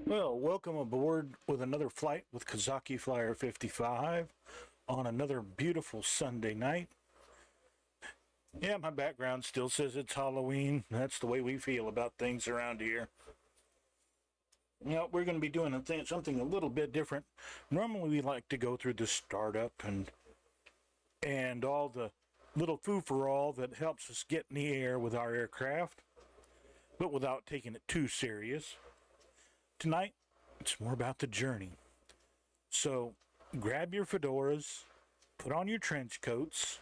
Well, welcome aboard with another flight with Kazaki Flyer 55 on another beautiful Sunday night. Yeah, my background still says it's Halloween. That's the way we feel about things around here. You know, we're going to be doing something a little bit different. Normally we like to go through the startup and all the little foo-for-all that helps us get in the air with our aircraft, but without taking it too serious. Tonight, it's more about the journey. So, grab your fedoras, put on your trench coats,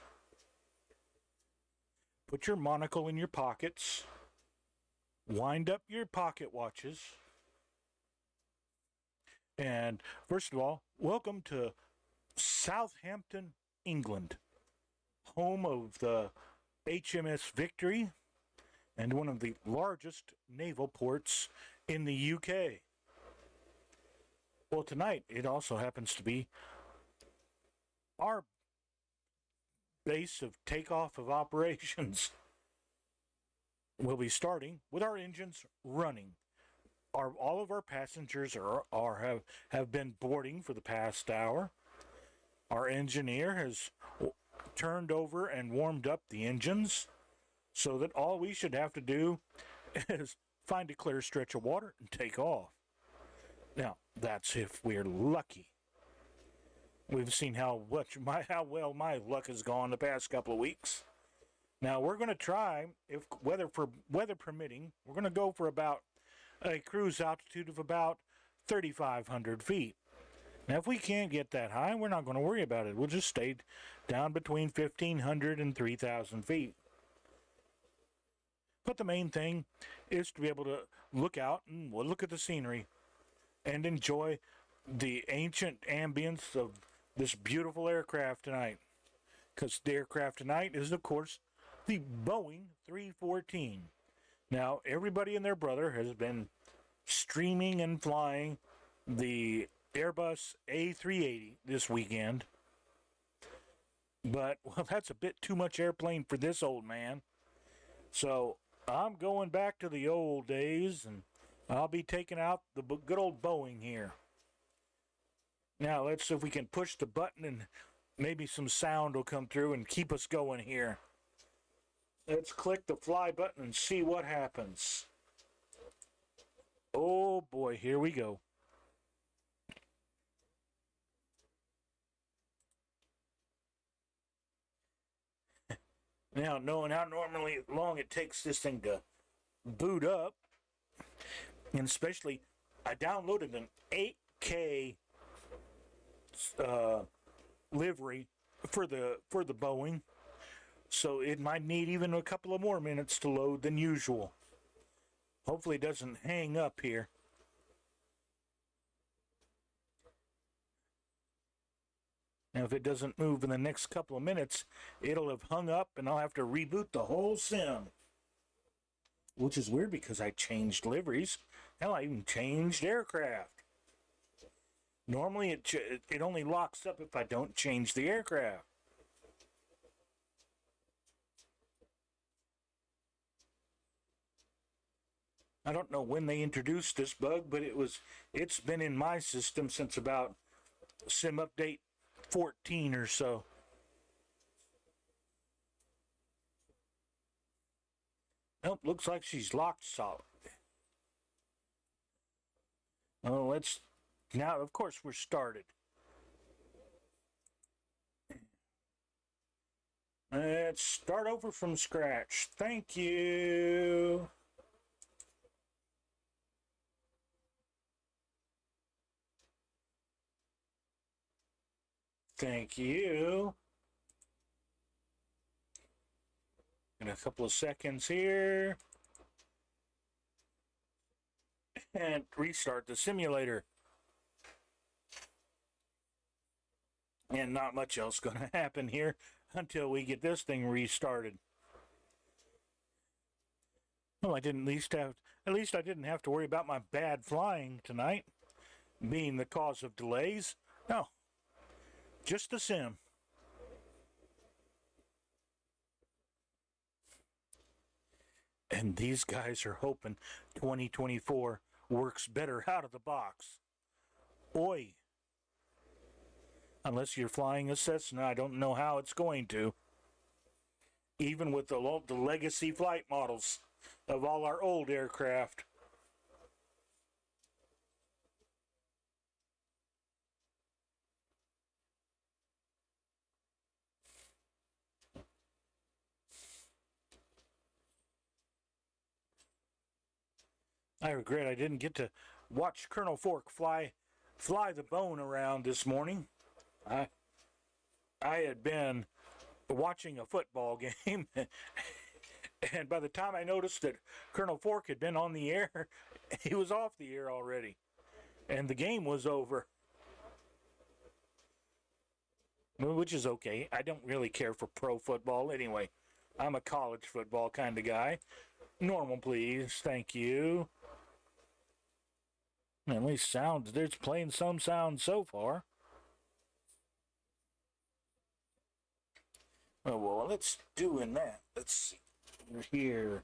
put your monocle in your pockets, wind up your pocket watches, and first of all, welcome to Southampton, England, home of the HMS Victory and one of the largest naval ports in the UK. Well, tonight it also happens to be our base of takeoff of operations. We'll be starting with our engines running. All of our passengers have been boarding for the past hour. Our engineer has turned over and warmed up the engines so that all we should have to do is find a clear stretch of water and take off. Now, that's if we're lucky. We've seen how well my luck has gone the past couple of weeks. Now, we're going to try, if weather permitting, we're going to go for about a cruise altitude of about 3,500 feet. Now, if we can't get that high, we're not going to worry about it. We'll just stay down between 1,500 and 3,000 feet. But the main thing is to be able to look out and look at the scenery and enjoy the ancient ambience of this beautiful aircraft tonight. Because the aircraft tonight is, of course, the Boeing 314. Now, everybody and their brother has been streaming and flying the Airbus A380 this weekend. But, well, that's a bit too much airplane for this old man. So, I'm going back to the old days, and I'll be taking out the good old Boeing here. Now, let's see if we can push the button and maybe some sound will come through and keep us going here. Let's click the fly button and see what happens. Oh boy, here we go. Now, knowing how normally long it takes this thing to boot up, and especially I downloaded an 8K livery for the Boeing, so it might need even a couple of more minutes to load than usual. Hopefully it doesn't hang up here. Now, if it doesn't move in the next couple of minutes, it'll have hung up and I'll have to reboot the whole sim. Which is weird because I changed liveries. Hell, I even changed aircraft. Normally it only locks up if I don't change the aircraft. I don't know when they introduced this bug, but it's been in my system since about sim update 14 or so. Nope, looks like she's locked solid. Oh, now, of course, we're started. Let's start over from scratch. Thank you. Thank you. In a couple of seconds here. And restart the simulator. And not much else going to happen here until we get this thing restarted. Well, at least I didn't have to worry about my bad flying tonight being the cause of delays. No, just the sim. And these guys are hoping 2024 works better out of the box. Oi. Unless you're flying a Cessna, I don't know how it's going to. Even with the legacy flight models of all our old aircraft. I regret I didn't get to watch Colonel Fork fly the bone around this morning. I had been watching a football game, and by the time I noticed that Colonel Fork had been on the air, he was off the air already, and the game was over. Which is okay. I don't really care for pro football anyway. I'm a college football kind of guy. Normal, please. Thank you. At least sounds, there's playing some sound so far. Oh, well, let's doing that. Let's see. We're here.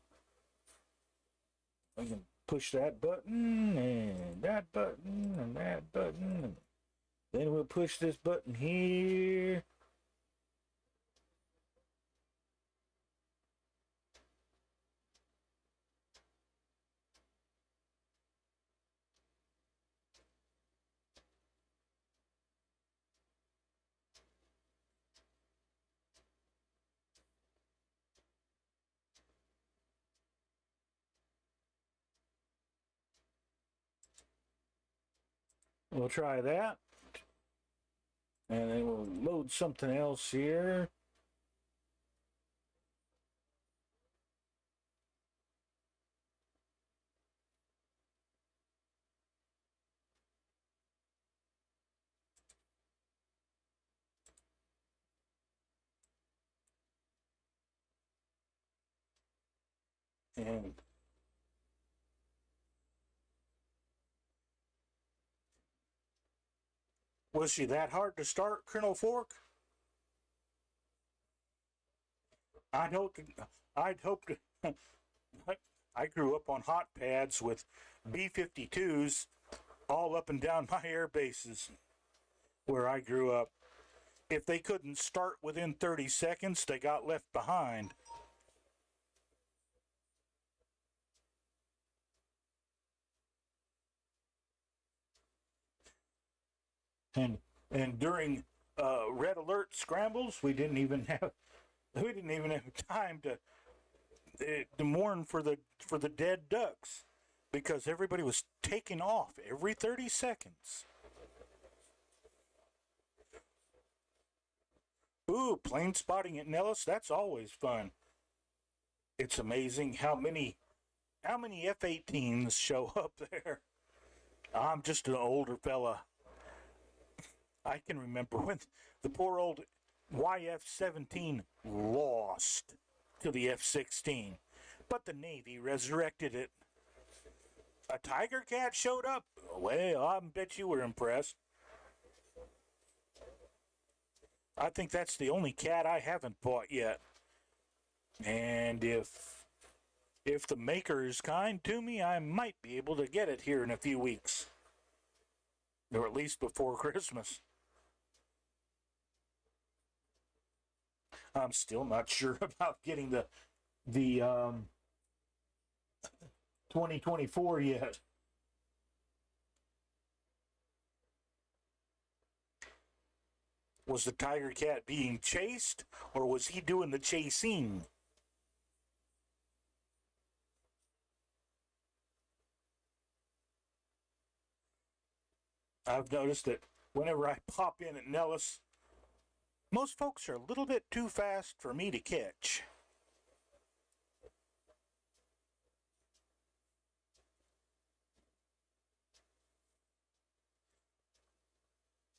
I can push that button and that button and that button. And then we'll push this button here. We'll try that. And then we'll load something else here. And was she that hard to start, Colonel Fork? I'd hoped. I grew up on hot pads with B-52s all up and down my air bases where I grew up. If they couldn't start within 30 seconds, they got left behind. And during red alert scrambles, we didn't even have time to mourn for the dead ducks because everybody was taking off every 30 seconds. Ooh, plane spotting at Nellis, that's always fun. It's amazing how many F-18s show up there. I'm just an older fella. I can remember when the poor old YF-17 lost to the F-16, but the Navy resurrected it. A Tiger Cat showed up? Well, I bet you were impressed. I think that's the only cat I haven't bought yet. And if the maker is kind to me, I might be able to get it here in a few weeks. Or at least before Christmas. I'm still not sure about getting the 2024 yet. Was the Tiger Cat being chased, or was he doing the chasing? I've noticed that whenever I pop in at Nellis, most folks are a little bit too fast for me to catch.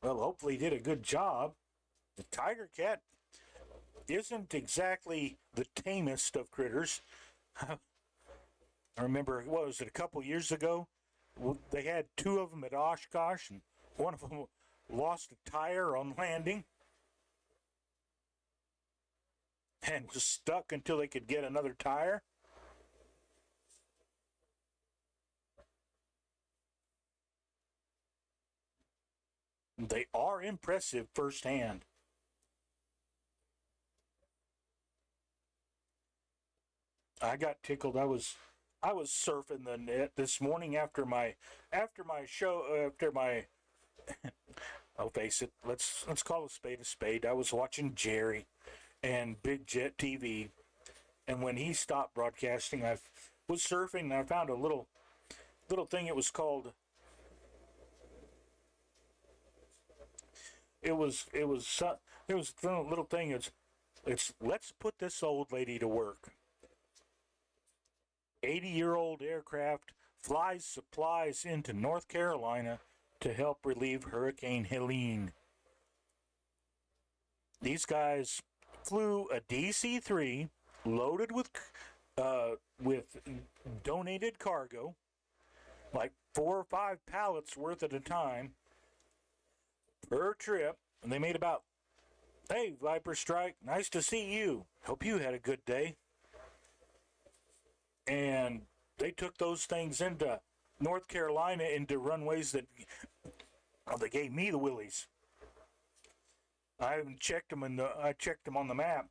Well, hopefully he did a good job. The Tiger Cat isn't exactly the tamest of critters. I remember, what was it, a couple years ago? They had two of them at Oshkosh, and one of them lost a tire on landing and was stuck until they could get another tire. They are impressive firsthand. I got tickled. I was surfing the net this morning after my show after my I'll face it. Let's call a spade a spade. I was watching Jerry and Big Jet TV, and when he stopped broadcasting, I was surfing and I found a little thing. It was called. It was a little thing. It's let's put this old lady to work. 80-year-old aircraft flies supplies into North Carolina to help relieve Hurricane Helene. These guys flew a DC-3 loaded with donated cargo, like 4 or 5 pallets worth at a time per trip, and they made about, "Hey, Viper Strike, nice to see you. Hope you had a good day." And they took those things into North Carolina into runways that, well, they gave me the willies. I haven't checked them I checked them on the map.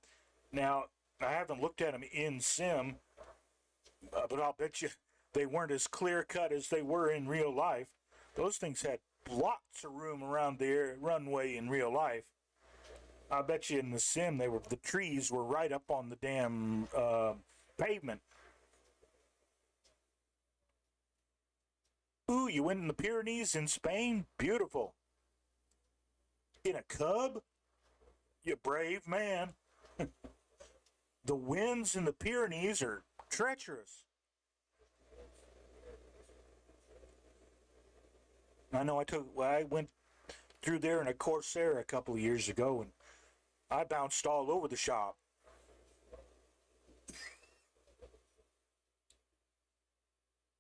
Now, I haven't looked at them in sim, but I'll bet you they weren't as clear cut as they were in real life. Those things had lots of room around the runway in real life. I bet you in the sim the trees were right up on the damn pavement. Ooh, you went in the Pyrenees in Spain? Beautiful. In a Cub? You brave man. The winds in the Pyrenees are treacherous. I know I went through there in a Corsair a couple of years ago, and I bounced all over the shop.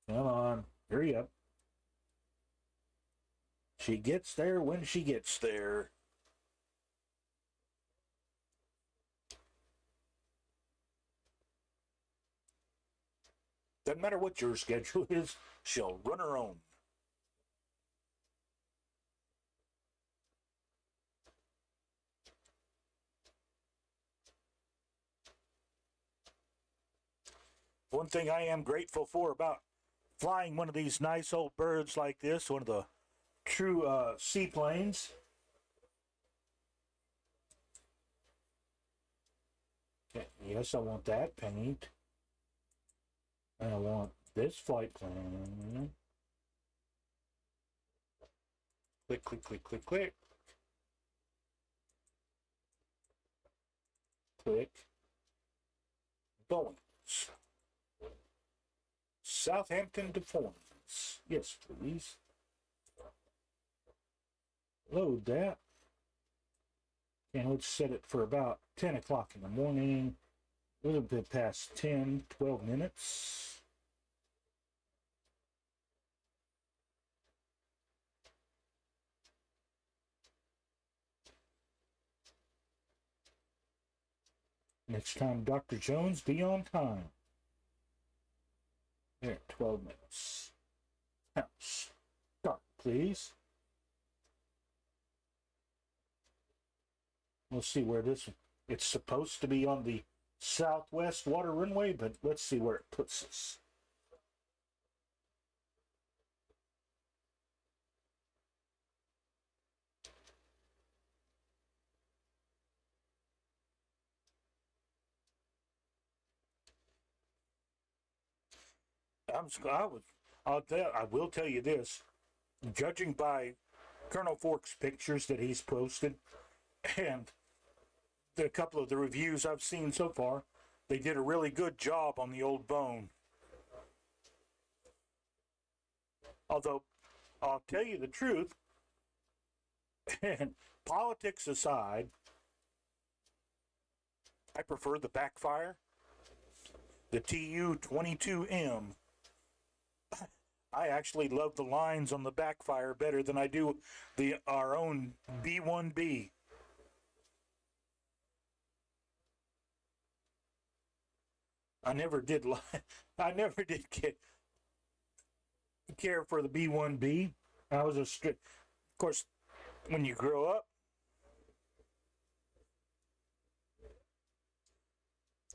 Come on, hurry up. She gets there when she gets there. Doesn't matter what your schedule is, she'll run her own. One thing I am grateful for about flying one of these nice old birds like this, one of the true seaplanes. Okay, yes, I want that paint. And I want this flight plan. Click, click, click, click, click. Click. Foynes. Southampton to Foynes. Yes, please. Load that. And let's set it for about 10 o'clock in the morning. A little bit past 10, 12 minutes. Next time, Dr. Jones, be on time. There, 12 minutes. Now, start, please. We'll see where it's supposed to be on the southwest water runway, but let's see where it puts us. I will tell you this, judging by Colonel Fork's pictures that he's posted and a couple of the reviews I've seen so far, they did a really good job on the old bone. Although, I'll tell you the truth, and politics aside, I prefer the backfire, the TU-22M. I actually love the lines on the backfire better than I do our own B-1B. I never did care for the B-1B. I was of course, when you grow up.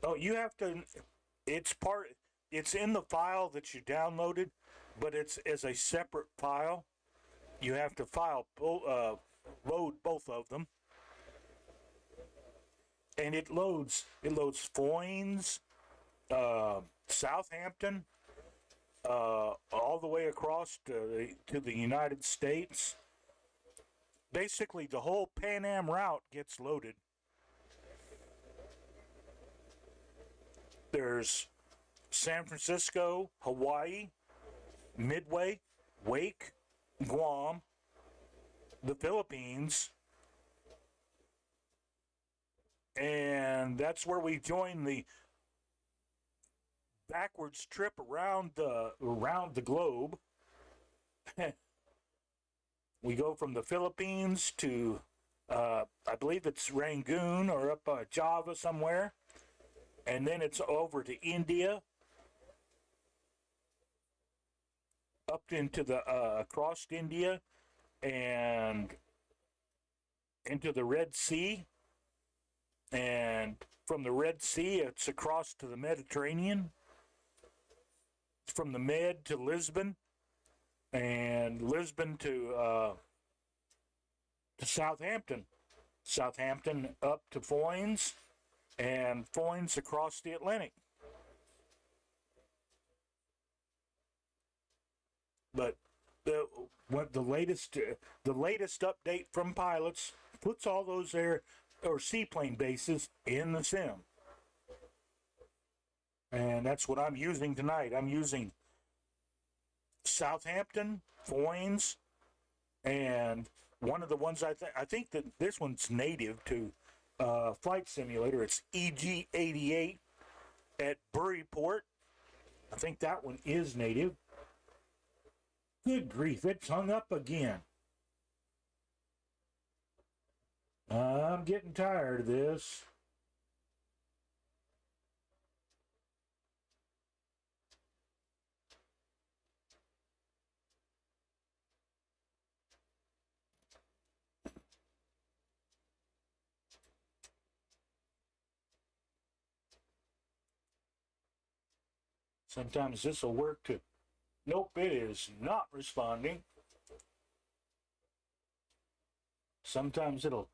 Oh, you have to. It's part. It's in the file that you downloaded, but it's as a separate file. You have to load both of them, and it loads. It loads Foynes, Southampton, all the way across to the United States. Basically, the whole Pan Am route gets loaded. There's San Francisco, Hawaii, Midway, Wake, Guam, the Philippines, and that's where we join the backwards trip around the globe. We go from the Philippines to I believe it's Rangoon or up Java somewhere, and then it's over to India, up into the across India, and into the Red Sea, and from the Red Sea it's across to the Mediterranean, from the Med to Lisbon, and Lisbon to Southampton, Southampton up to Foynes, and Foynes across the Atlantic. But the latest update from pilots puts all those air or seaplane bases in the sim, and that's what I'm using tonight. I'm using Southampton, Foynes, and one of the ones I think that this one's native to Flight Simulator. It's EG88 at BurryPort. I think that one is native. Good grief, it's hung up again. I'm getting tired of this. Sometimes this will work too. Nope, it is not responding. Sometimes it'll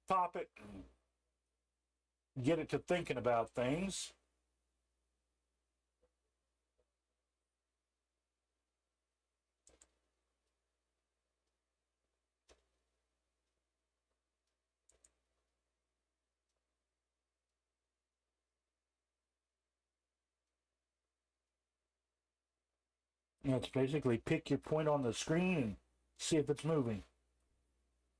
pop it and get it to thinking about things. You know, it's basically pick your point on the screen and see if it's moving.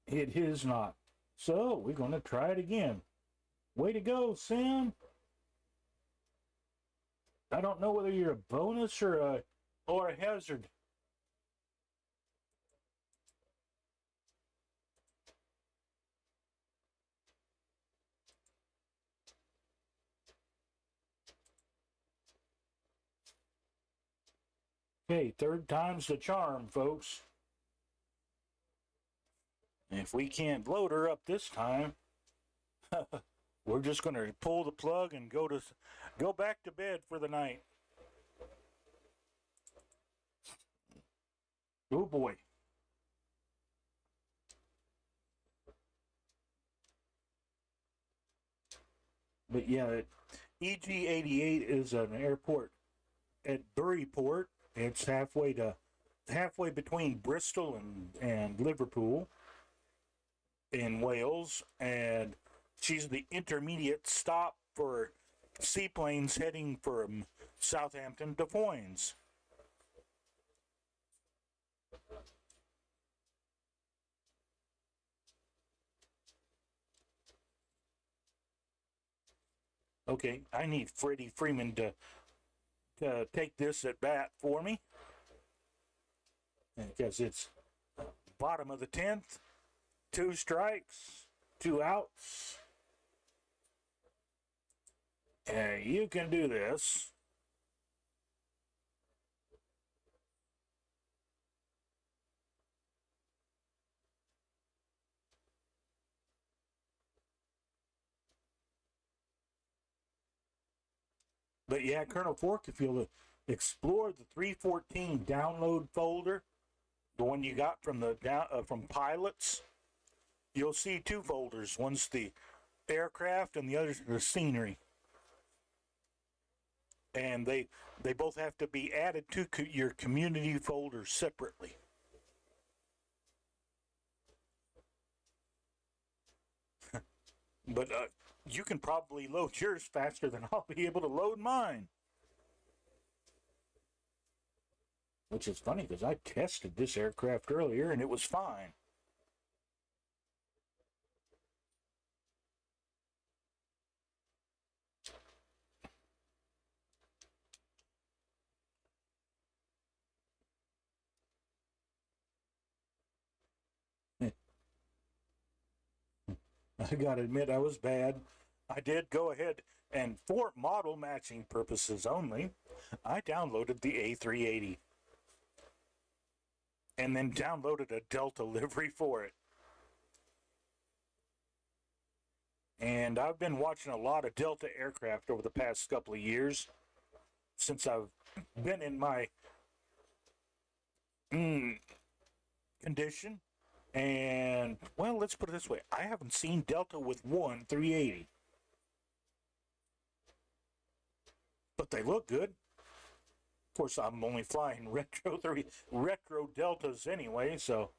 It is not. So we're going to try it again. Way to go, Sam. I don't know whether you're a bonus or a hazard. Okay, third time's the charm, folks. If we can't load her up this time, we're just going to pull the plug and go back to bed for the night. Oh boy. But yeah, EG88 is an airport at BurryPort. It's halfway between Bristol and Liverpool in Wales, and she's the intermediate stop for seaplanes heading from Southampton to Foynes. Okay, I need Freddie Freeman to take this at bat for me, because it's bottom of the 10th, 2 strikes, 2 outs. And you can do this. But yeah, Colonel Fork, if you'll explore the 314 download folder, the one you got from the from pilots, you'll see two folders. One's the aircraft and the other's the scenery. And they both have to be added to your community folder separately. But you can probably load yours faster than I'll be able to load mine. Which is funny because I tested this aircraft earlier and it was fine. I gotta admit, I was bad. I did go ahead and, for model matching purposes only, I downloaded the A380 and then downloaded a Delta livery for it. And I've been watching a lot of Delta aircraft over the past couple of years since I've been in my condition. And, well, let's put it this way. I haven't seen Delta with one 380. But they look good. Of course, I'm only flying retro Deltas anyway, so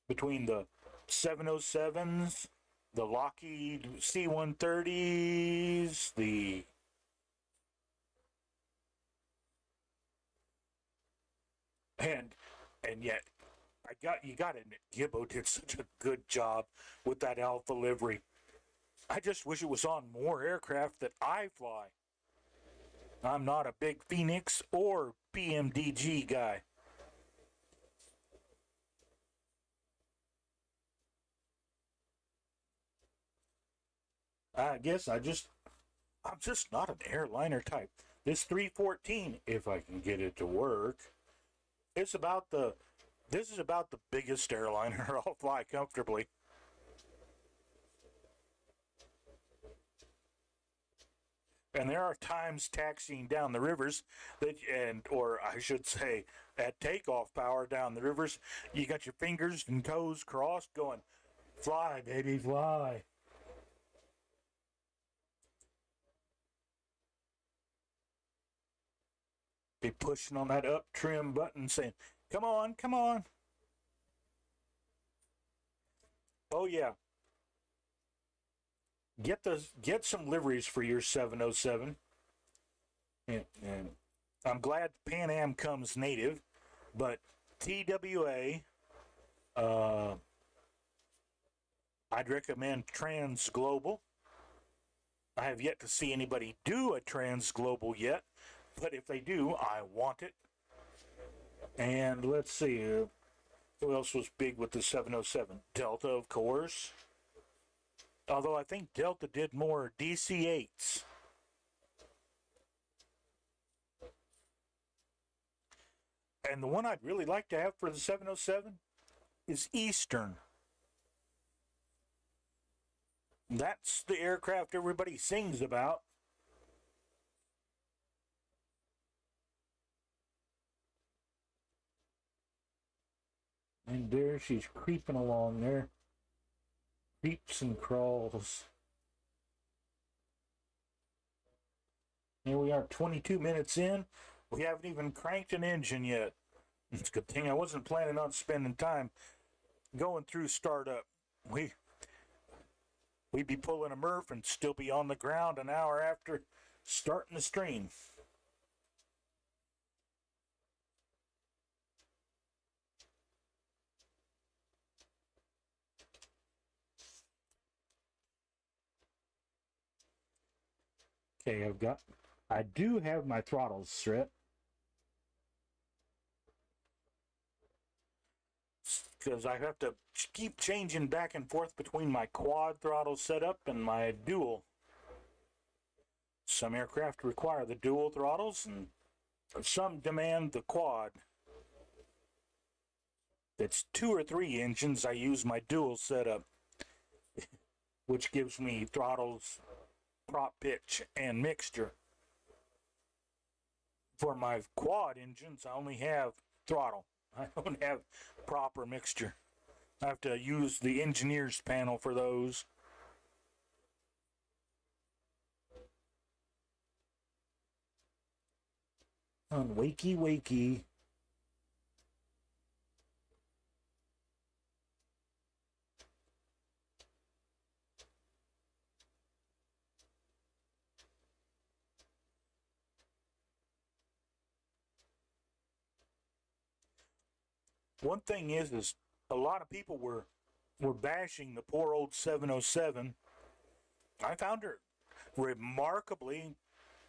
between the 707s, the Lockheed C-130s, and yet you got to admit, Gibbo did such a good job with that Alpha livery. I just wish it was on more aircraft that I fly. I'm not a big Phoenix or PMDG guy. I guess I'm just not an airliner type. This 314, if I can get it to work, this is about the biggest airliner I'll fly comfortably. And there are times taxiing down the rivers or I should say, at takeoff power down the rivers, you got your fingers and toes crossed going, fly, baby, fly. Be pushing on that up trim button saying, come on, come on. Oh, yeah. Get some liveries for your 707. And I'm glad Pan Am comes native, but TWA, I'd recommend Trans Global. I have yet to see anybody do a Trans Global yet, but if they do, I want it. And let's see, who else was big with the 707? Delta, of course. Although I think Delta did more DC-8s. And the one I'd really like to have for the 707 is Eastern. That's the aircraft everybody sings about. And there she's creeping along there. Creeps and crawls. Here we are, 22 minutes in. We haven't even cranked an engine yet. It's a good thing I wasn't planning on spending time going through startup. We'd be pulling a Murph and still be on the ground an hour after starting the stream. Okay, I do have my throttles set. Because I have to keep changing back and forth between my quad throttle setup and my dual. Some aircraft require the dual throttles and some demand the quad. That's 2 or 3 engines. I use my dual setup, which gives me throttles, prop pitch, and mixture. For my quad engines, I only have throttle. I don't have proper mixture. I have to use the engineer's panel for those. On wakey wakey. One thing is a lot of people were bashing the poor old 707. I found her remarkably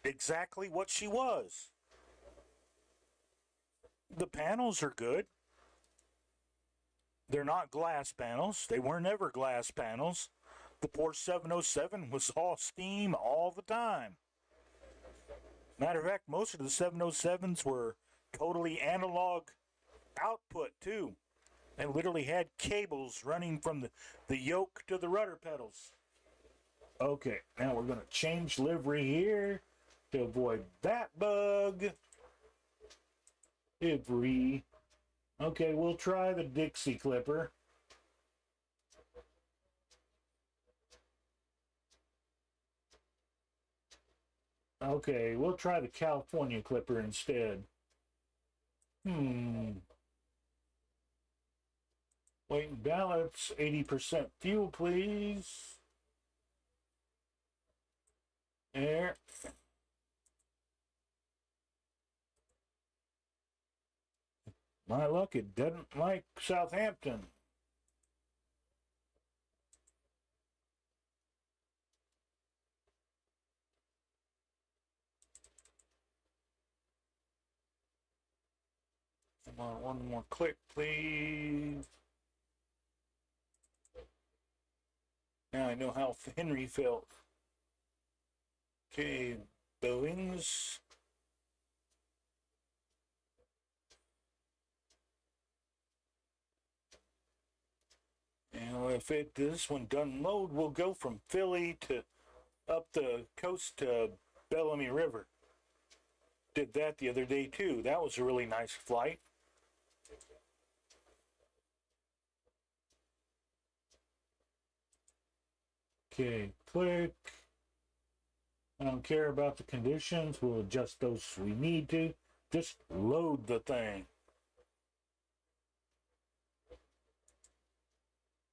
exactly what she was. The panels are good. They're not glass panels. They weren't ever glass panels. The poor 707 was all steam all the time. Matter of fact, most of the 707s were totally analog output too. They literally had cables running from the yoke to the rudder pedals. Okay, now we're going to change livery here to avoid that bug. Livery. Okay, we'll try the Dixie Clipper. Okay, we'll try the California Clipper instead. Weight and balance, 80% fuel, please. There. My luck, it doesn't like Southampton. Come on, one more click, please. Now I know how Henry felt. Okay, Boeings. And if this one doesn't load, we'll go from Philly to up the coast to Bellamy River. Did that the other day too. That was a really nice flight. Okay, click. I don't care about the conditions. We'll adjust those if we need to. Just load the thing.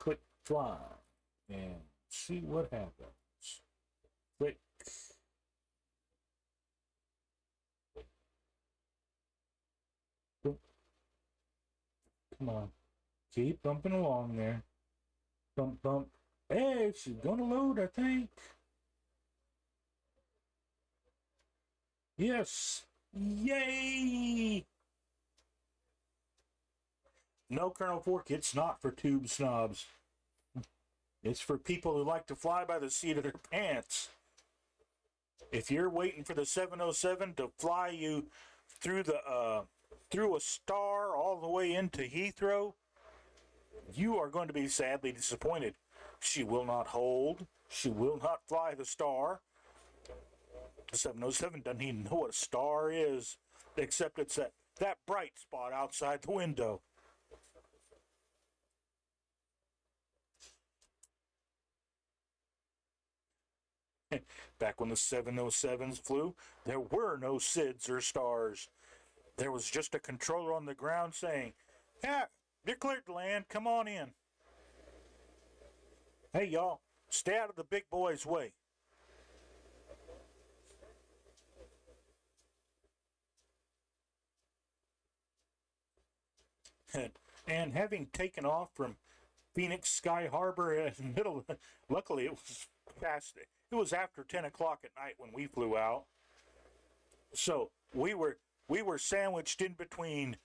Click fly and see what happens. Click. Come on. Keep bumping along there. Bump, bump. Hey, she's gonna load, I think. Yes. Yay! No, Colonel Fork, it's not for tube snobs. It's for people who like to fly by the seat of their pants. If you're waiting for the 707 to fly you through through a star all the way into Heathrow, you are going to be sadly disappointed. She will not hold. She will not fly the star. The 707 doesn't even know what a star is, except it's that bright spot outside the window. Back when the 707s flew, there were no SIDS or stars. There was just a controller on the ground saying, "Yeah, you're cleared to land. Come on in." Hey, y'all, stay out of the big boy's way. And having taken off from Phoenix Sky Harbor in the middle, luckily it was past. It was after 10 o'clock at night when we flew out. So we were sandwiched in between,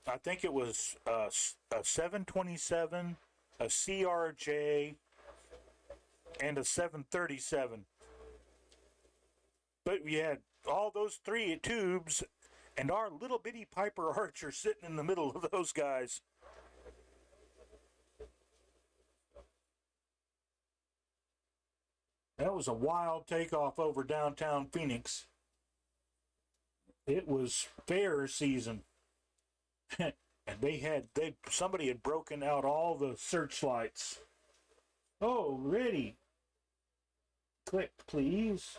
I think it was a 727, a CRJ, and a 737. But we had all those three tubes and our little bitty Piper Archer sitting in the middle of those guys. That was a wild takeoff over downtown Phoenix. It was fair season. And somebody had broken out all the searchlights. Oh, ready. Click, please.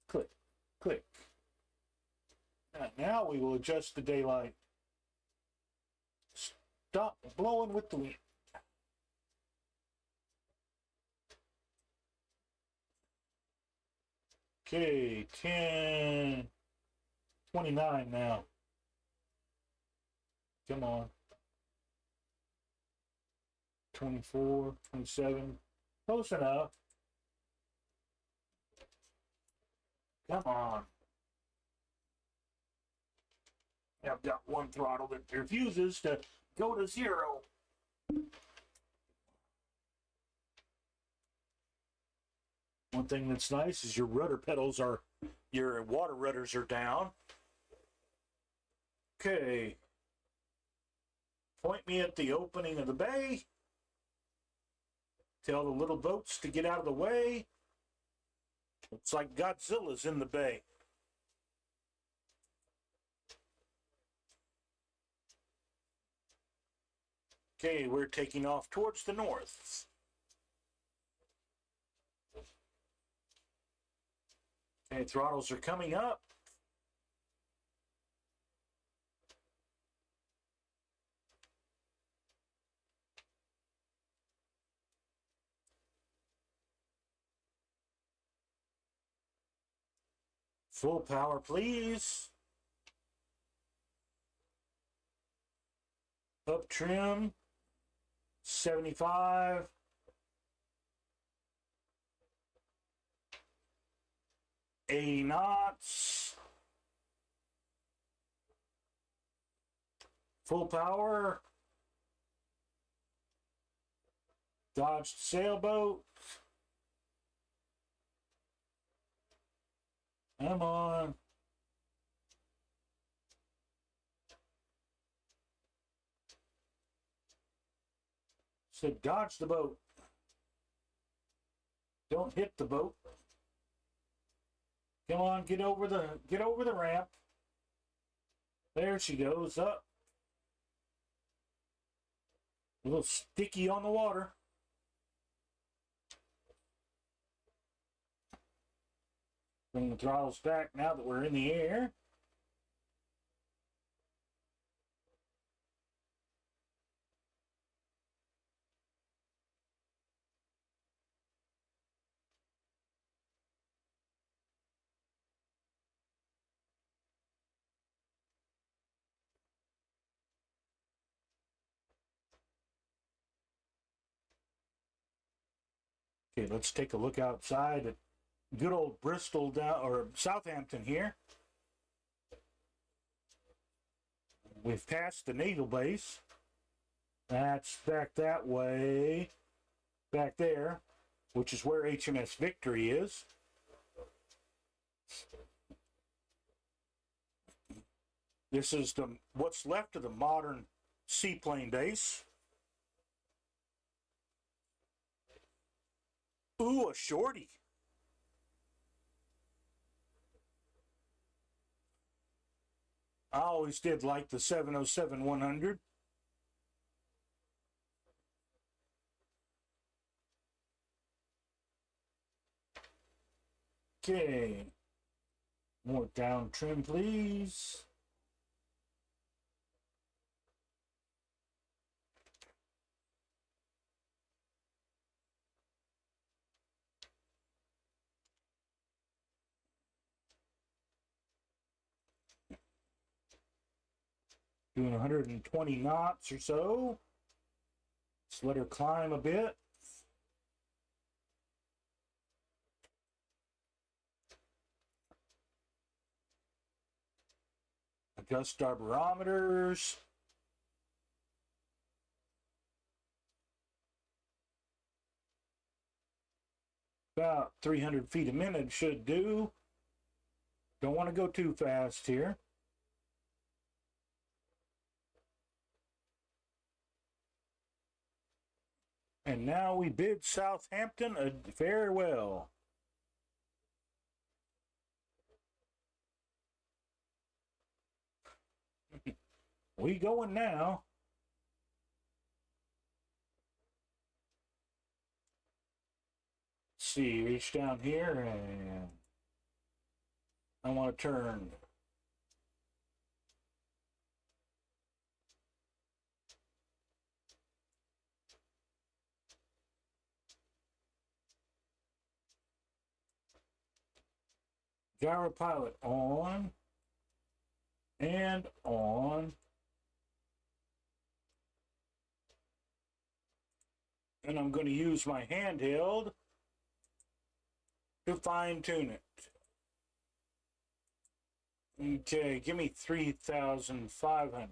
Click, click. Now we will adjust the daylight. Stop blowing with the wind. Okay, 10:29 now. Come on. 24, 27. Close enough. Come on. I've got one throttle that refuses to go to 0. One thing that's nice is your rudder pedals your water rudders are down. Okay. Point me at the opening of the bay. Tell the little boats to get out of the way. Looks like Godzilla's in the bay. Okay, we're taking off towards the north. Okay, throttles are coming up. Full power, please. Up trim, 75. knots. Full power. Dodged sailboat. Come on. Said dodge the boat. Don't hit the boat. Come on, get over the ramp. There she goes up. A little sticky on the water. Bring the throttles back now that we're in the air. Okay, let's take a look outside at good old Bristol down or Southampton here. We've passed the naval base. That's back that way, back there, which is where HMS Victory is. This is what's left of the modern seaplane base. Ooh, a shorty. I always did like the 707-100. Okay. More down trim, please. Doing 120 knots or so. Let's let her climb a bit. Adjust our barometers. About 300 feet a minute should do. Don't want to go too fast here. And now we bid Southampton a farewell. We going now. Let's see, reach down here and I want to turn. Gyro pilot on and on. And I'm going to use my handheld to fine tune it. Okay, give me 3,500.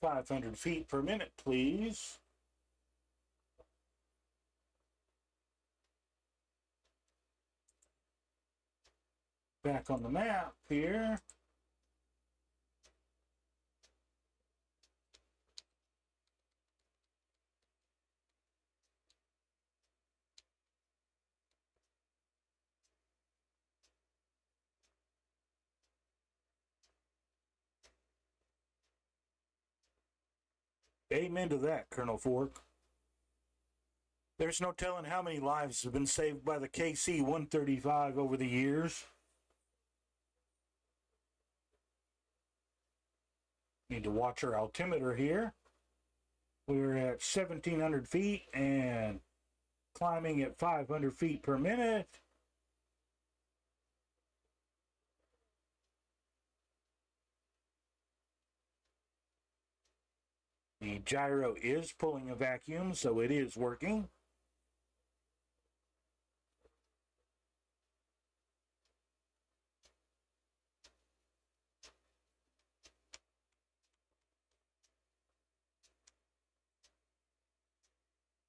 $500 feet per minute, please. Back on the map here. Amen to that, Colonel Fork. There's no telling how many lives have been saved by the KC-135 over the years. Need to watch our altimeter here. We're at 1,700 feet and climbing at 500 feet per minute. The gyro is pulling a vacuum, so it is working.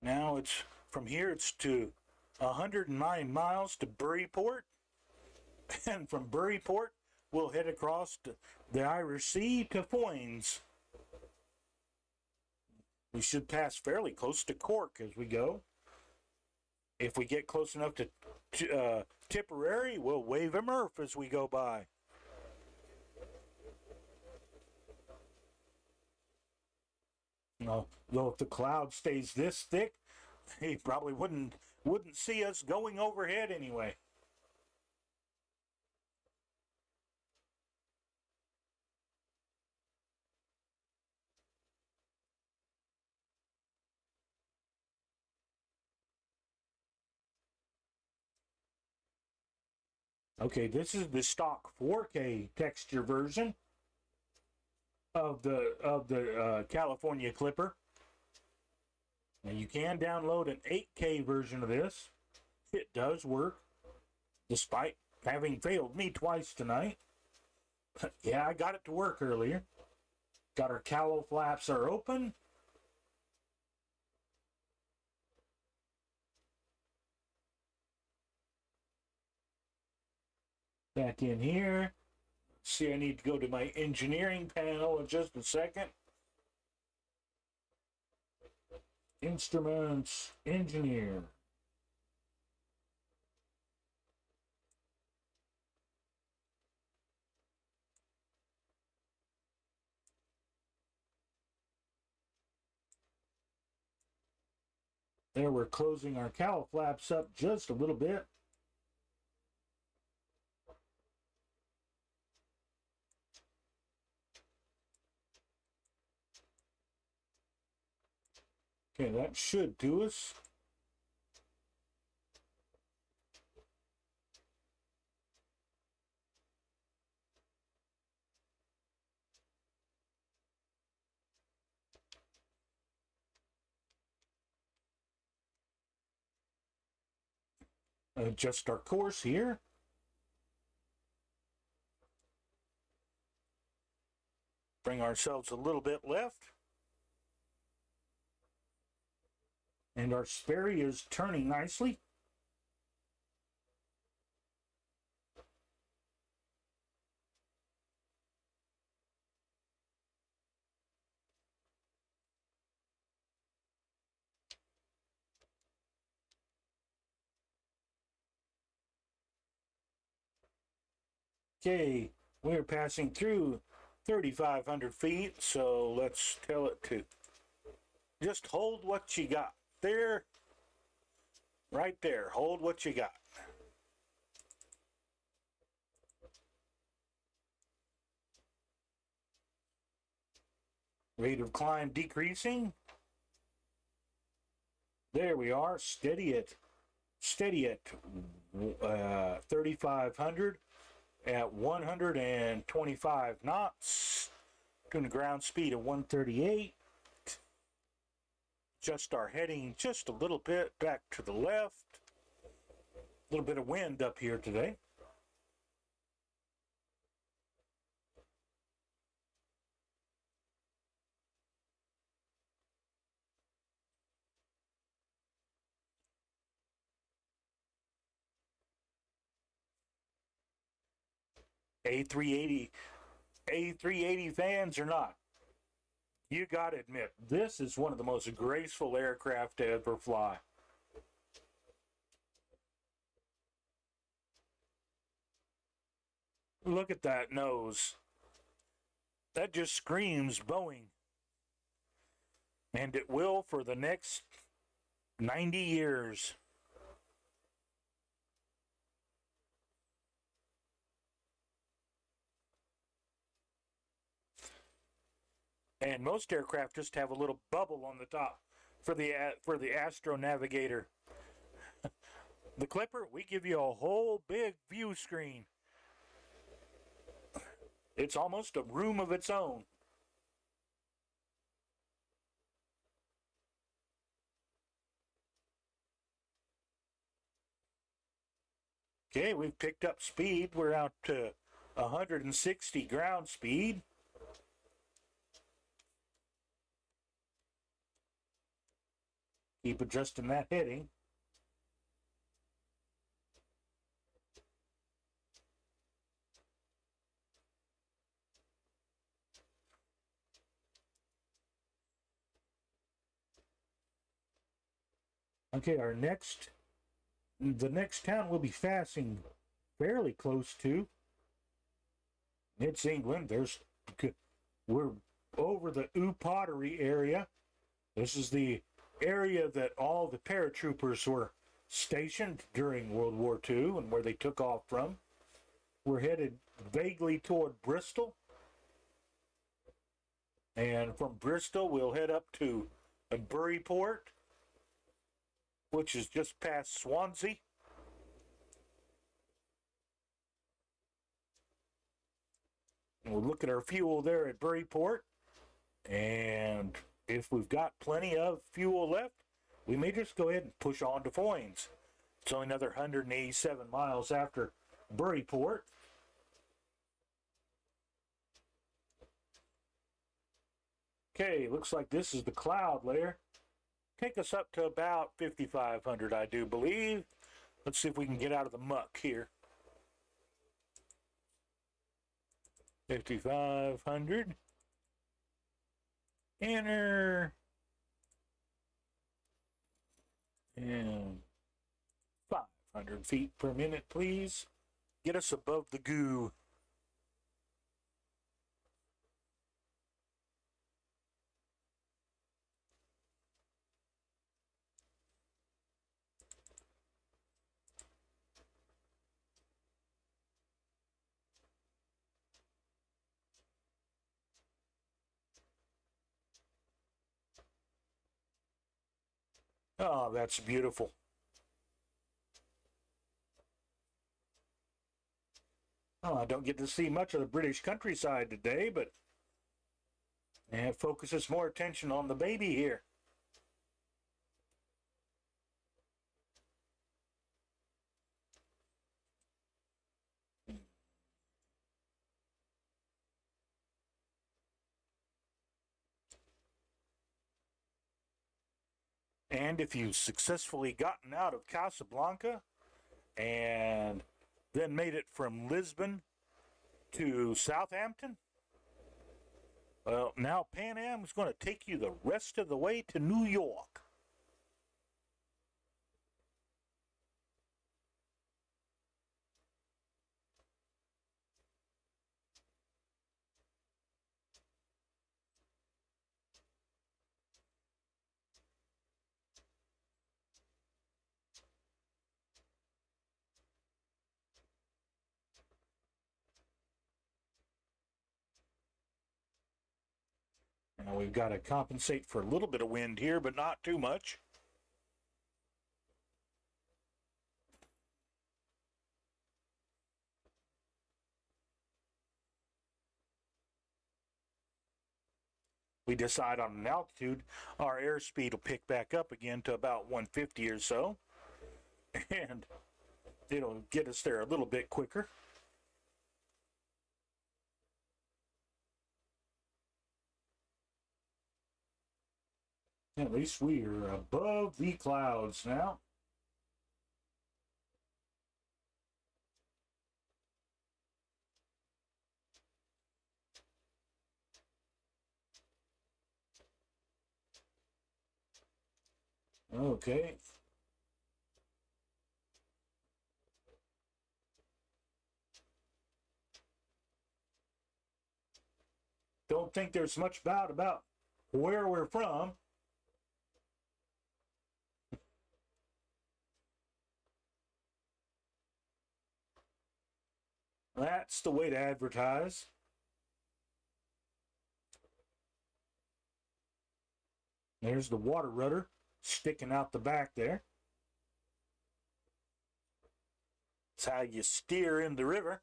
Now it's from here, it's to 109 miles to BurryPort. And from BurryPort, we'll head across to the Irish Sea to Foynes. We should pass fairly close to Cork as we go. If we get close enough to Tipperary, we'll wave a Murph as we go by. No, though if the cloud stays this thick, he probably wouldn't see us going overhead anyway. Okay, this is the stock 4K texture version of the California Clipper. Now you can download an 8K version of this. It does work, despite having failed me twice tonight. Yeah, I got it to work earlier. Got our cowl flaps are open. Back in here. See, I need to go to my engineering panel in just a second. Instruments, engineer. There, we're closing our cowl flaps up just a little bit. Okay, that should do us. Adjust our course here. Bring ourselves a little bit left. And our Sperry is turning nicely. Okay, we're passing through 3,500 feet, so let's tell it to just hold what you got. There, right there, hold what you got. Rate of climb decreasing. There we are, steady at 3,500 at 125 knots, doing a ground speed of 138. Just our heading just a little bit back to the left. A little bit of wind up here today. A380 fans or not, you got to admit, this is one of the most graceful aircraft to ever fly. Look at that nose. That just screams Boeing. And it will for the next 90 years. And most aircraft just have a little bubble on the top for the Astro Navigator. The Clipper, we give you a whole big view screen. It's almost a room of its own. Okay, we've picked up speed. We're out to 160 ground speed. Keep adjusting that heading. Okay, the next town we'll be passing fairly close to. It's England. We're over the U Pottery area. This is the area that all the paratroopers were stationed during World War II and where they took off from. We're headed vaguely toward Bristol. And from Bristol, we'll head up to BurryPort, which is just past Swansea. And we'll look at our fuel there at BurryPort. And if we've got plenty of fuel left, we may just go ahead and push on to Foynes. It's only another 187 miles after BurryPort. Okay, looks like this is the cloud layer. Take us up to about 5,500, I do believe. Let's see if we can get out of the muck here. 5,500. Enter. And 500 feet per minute, please. Get us above the goo. Oh, that's beautiful. Oh, I don't get to see much of the British countryside today, but it focuses more attention on the baby here. And if you've successfully gotten out of Casablanca and then made it from Lisbon to Southampton, well, now Pan Am is going to take you the rest of the way to New York. Now we've got to compensate for a little bit of wind here, but not too much. We decide on an altitude, our airspeed will pick back up again to about 150 or so, and it'll get us there a little bit quicker. At least we are above the clouds now. Okay. Don't think there's much doubt about where we're from. That's the way to advertise. There's the water rudder sticking out the back there. That's how you steer in the river.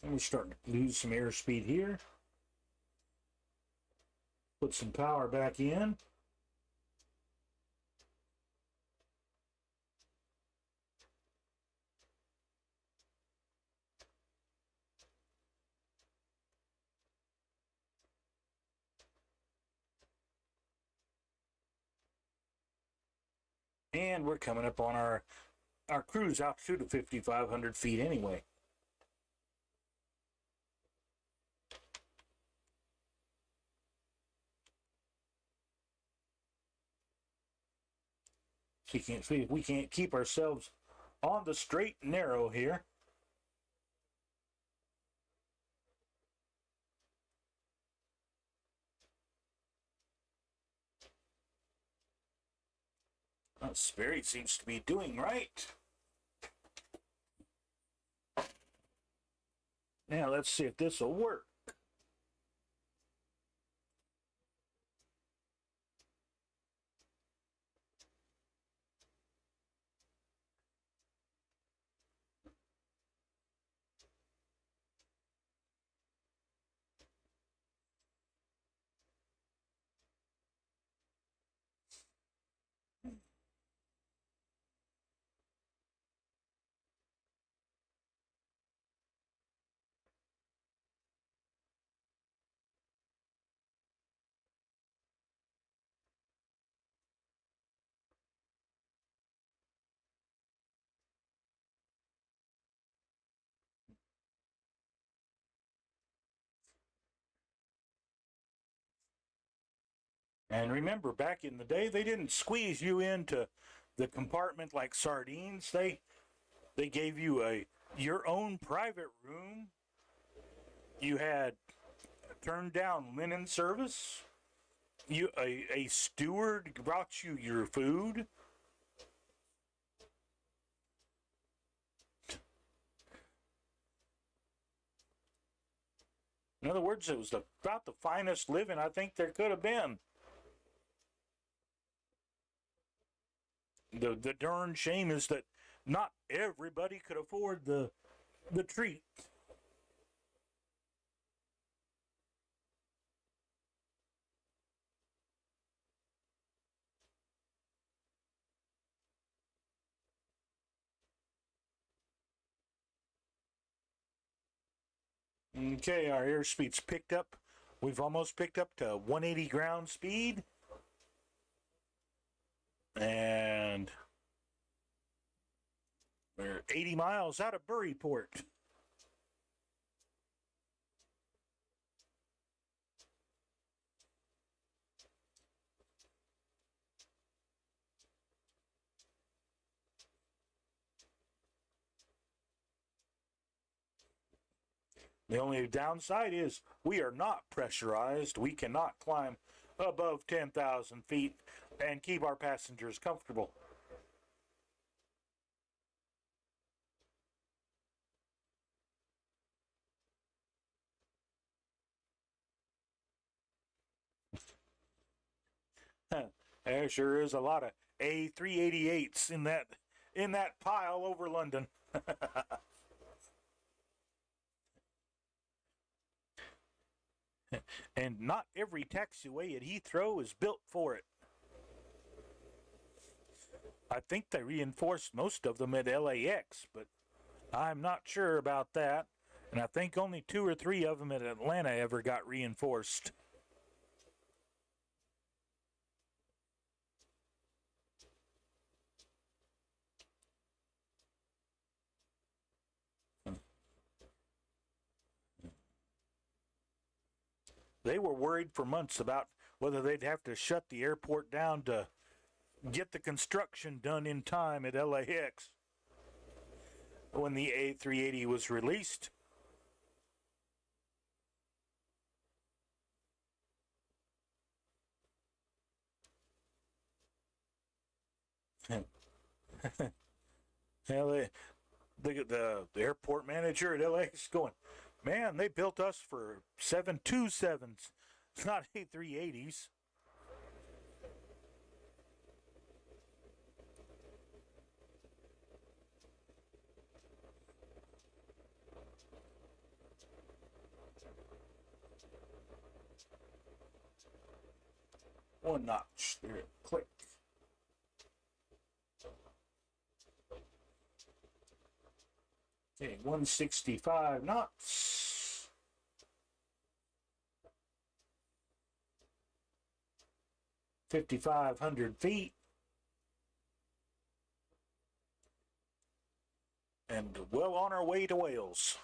And we start to lose some airspeed here. Put some power back in. And we're coming up on our cruise altitude of 5,500 feet anyway. So you can't see if we can't keep ourselves on the straight and narrow here. Spirit seems to be doing right. Now let's see if this will work. And remember, back in the day, they didn't squeeze you into the compartment like sardines. They gave you your own private room. You had turned down linen service. A steward brought you your food. In other words, it was about the finest living I think there could have been. The darn shame is that not everybody could afford the treat. Okay, our airspeed's picked up. We've almost picked up to 180 ground speed. And we're 80 miles out of BurryPort. The only downside is we are not pressurized. We cannot climb above 10,000 feet and keep our passengers comfortable. There sure is a lot of A388s in that pile over London. And not every taxiway at Heathrow is built for it. I think they reinforced most of them at LAX, but I'm not sure about that. And I think only 2 or 3 of them at Atlanta ever got reinforced. They were worried for months about whether they'd have to shut the airport down to get the construction done in time at LAX when the A380 was released. Hell, the airport manager at LAX going, man, they built us for 727s, not A380s. One notch. There, click. Okay, 165 knots. $5,500 feet. And well on our way to Wales.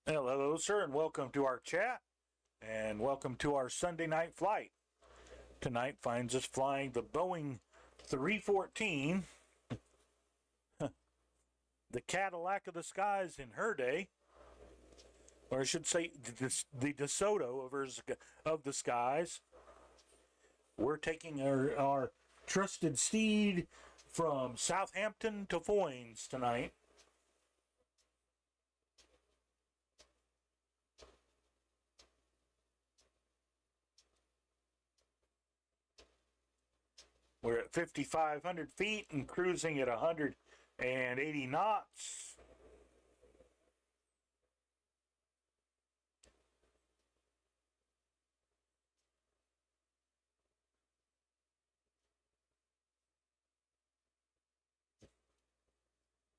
Hello, sir, and welcome to our chat, and welcome to our Sunday night flight. Tonight finds us flying the Boeing 314, the Cadillac of the skies in her day, or I should say the DeSoto of the skies. We're taking our trusted steed from Southampton to Foynes tonight. We're at 5,500 feet and cruising at 180 knots.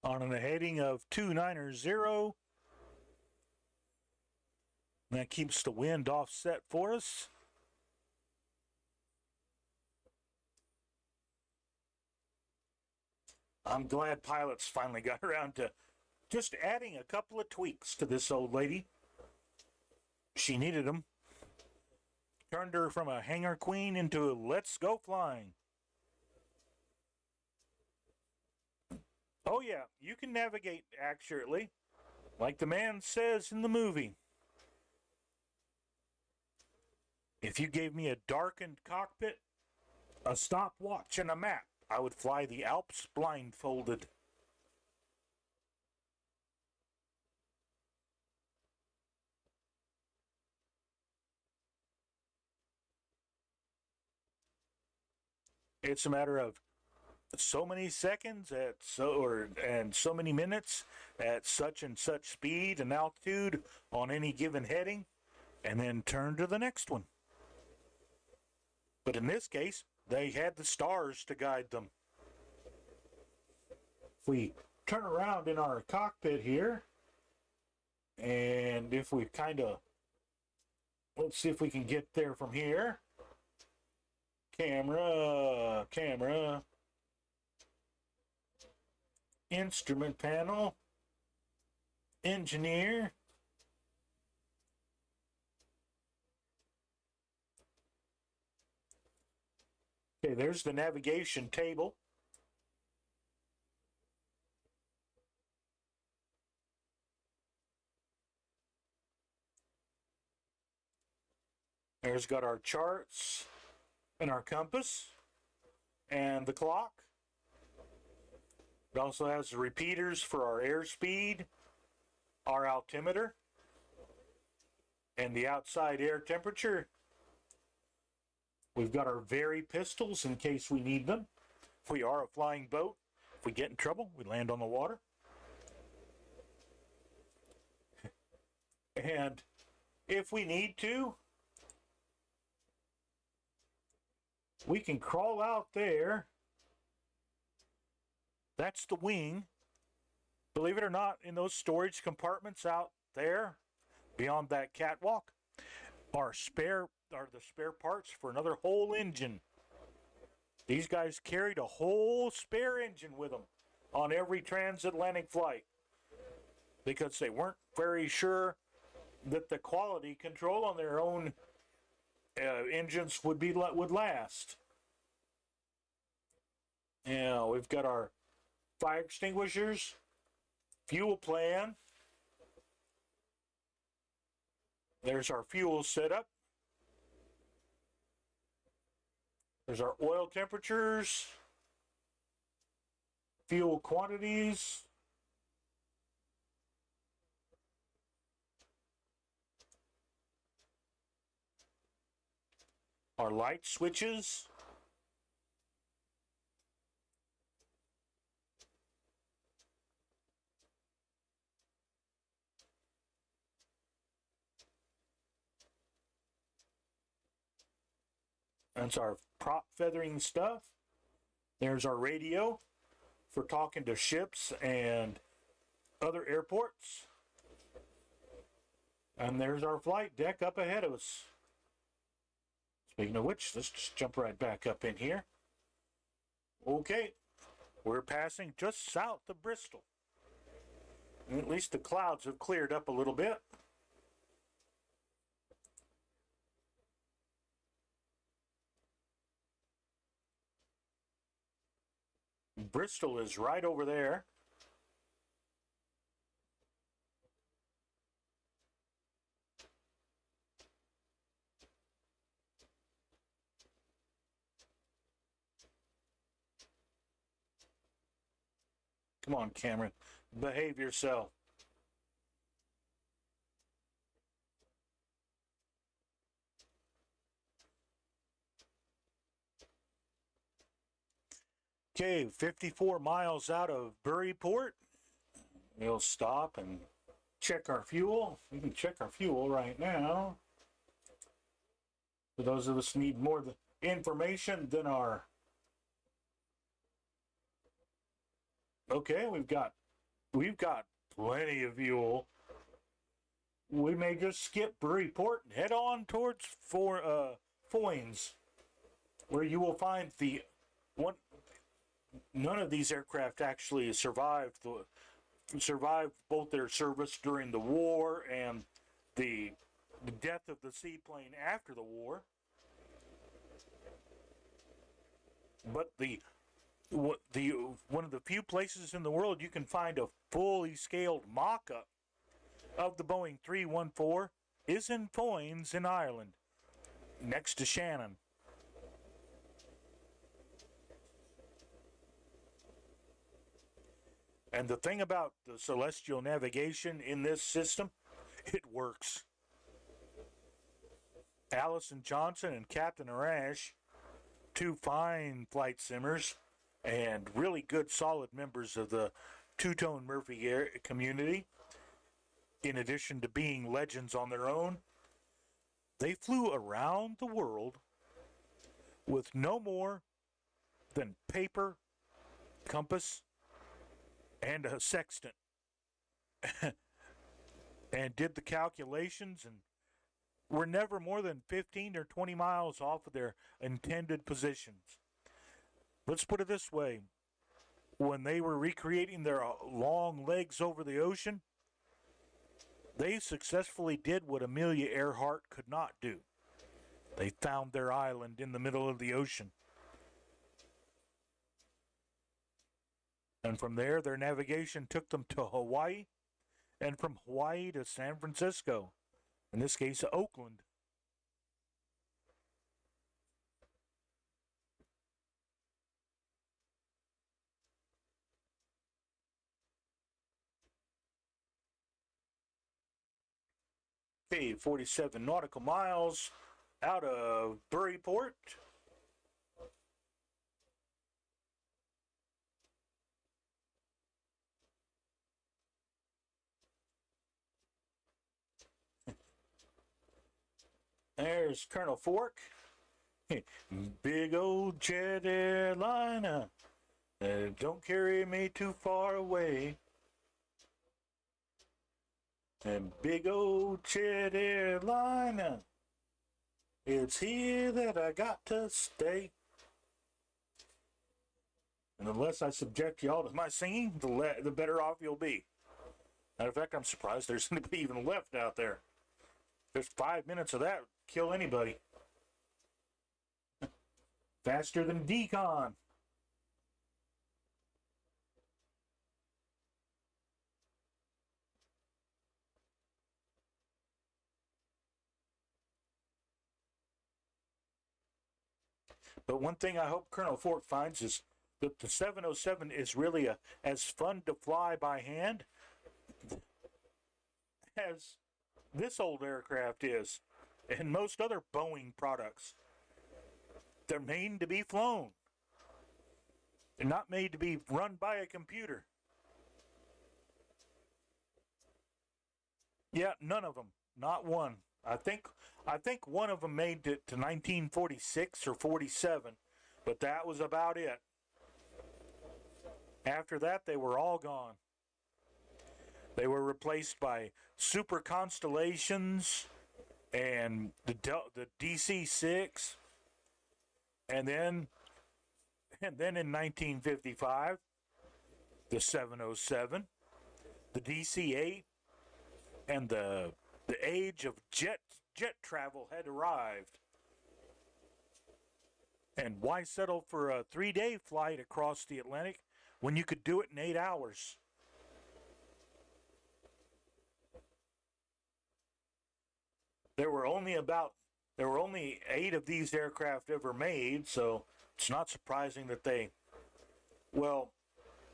On a heading of 290. That keeps the wind offset for us. I'm glad pilots finally got around to just adding a couple of tweaks to this old lady. She needed them. Turned her from a hangar queen into a let's go flying. Oh yeah, you can navigate accurately, like the man says in the movie. If you gave me a darkened cockpit, a stopwatch, and a map, I would fly the Alps blindfolded. It's a matter of so many seconds and so many minutes at such and such speed and altitude on any given heading, and then turn to the next one. But in this case, they had the stars to guide them. If we turn around in our cockpit here, and if we let's see if we can get there from here. Camera, instrument panel, engineer. Okay, there's the navigation table. There's got our charts and our compass and the clock. It also has the repeaters for our airspeed, our altimeter, and the outside air temperature. We've got our Vary pistols in case we need them. We are a flying boat. If we get in trouble, we land on the water. And if we need to, we can crawl out there. That's the wing. Believe it or not, in those storage compartments out there, beyond that catwalk, are the spare parts for another whole engine. These guys carried a whole spare engine with them on every transatlantic flight because they weren't very sure that the quality control on their own engines would last. Now we've got our fire extinguishers, fuel plan. There's our fuel setup. There's our oil temperatures, fuel quantities, our light switches, that's our prop feathering stuff. There's our radio for talking to ships and other airports. And there's our flight deck up ahead of us. Speaking of which, let's just jump right back up in here. Okay, we're passing just south of Bristol. And at least the clouds have cleared up a little bit. Bristol is right over there. Come on, Cameron. Behave yourself. Okay, 54 miles out of BurryPort. We'll stop and check our fuel. We can check our fuel right now. For those of us who need more information than our... Okay, we've got plenty of fuel. We may just skip BurryPort and head on towards Foynes, where you will find the one. None of these aircraft actually survived both their service during the war and the death of the seaplane after the war. But one of the few places in the world you can find a fully scaled mock-up of the Boeing 314 is in Foynes in Ireland, next to Shannon. And the thing about the celestial navigation in this system, it works. Allison Johnson and Captain Arash, two fine flight simmers and really good solid members of the two-tone Murphy Air community, in addition to being legends on their own, they flew around the world with no more than paper, compass, and a sextant, and did the calculations, and were never more than 15 or 20 miles off of their intended positions. Let's put it this way. When they were recreating their long legs over the ocean, they successfully did what Amelia Earhart could not do. They found their island in the middle of the ocean. And from there, their navigation took them to Hawaii, and from Hawaii to San Francisco, in this case, Oakland. Okay, 47 nautical miles out of BurryPort. There's Colonel Fork. Big old jet airliner. Don't carry me too far away. And big old jet airliner. It's here that I got to stay. And the less I subject y'all to my singing, the better off you'll be. Matter of fact, I'm surprised there's anybody even left out there. There's 5 minutes of that, kill anybody. Faster than decon. But one thing I hope Colonel Fort finds is that the 707 is really as fun to fly by hand as this old aircraft is, and most other Boeing products. They're made to be flown. They're not made to be run by a computer. Yeah, none of them. Not one. I think one of them made it to 1946 or 47, but that was about it. After that, they were all gone. They were replaced by Super Constellations and the DC-6, and then in 1955, the 707, the DC-8, and the age of jet travel had arrived. And why settle for a 3-day flight across the Atlantic when you could do it in 8 hours? There were only 8 of these aircraft ever made, so it's not surprising that they, well,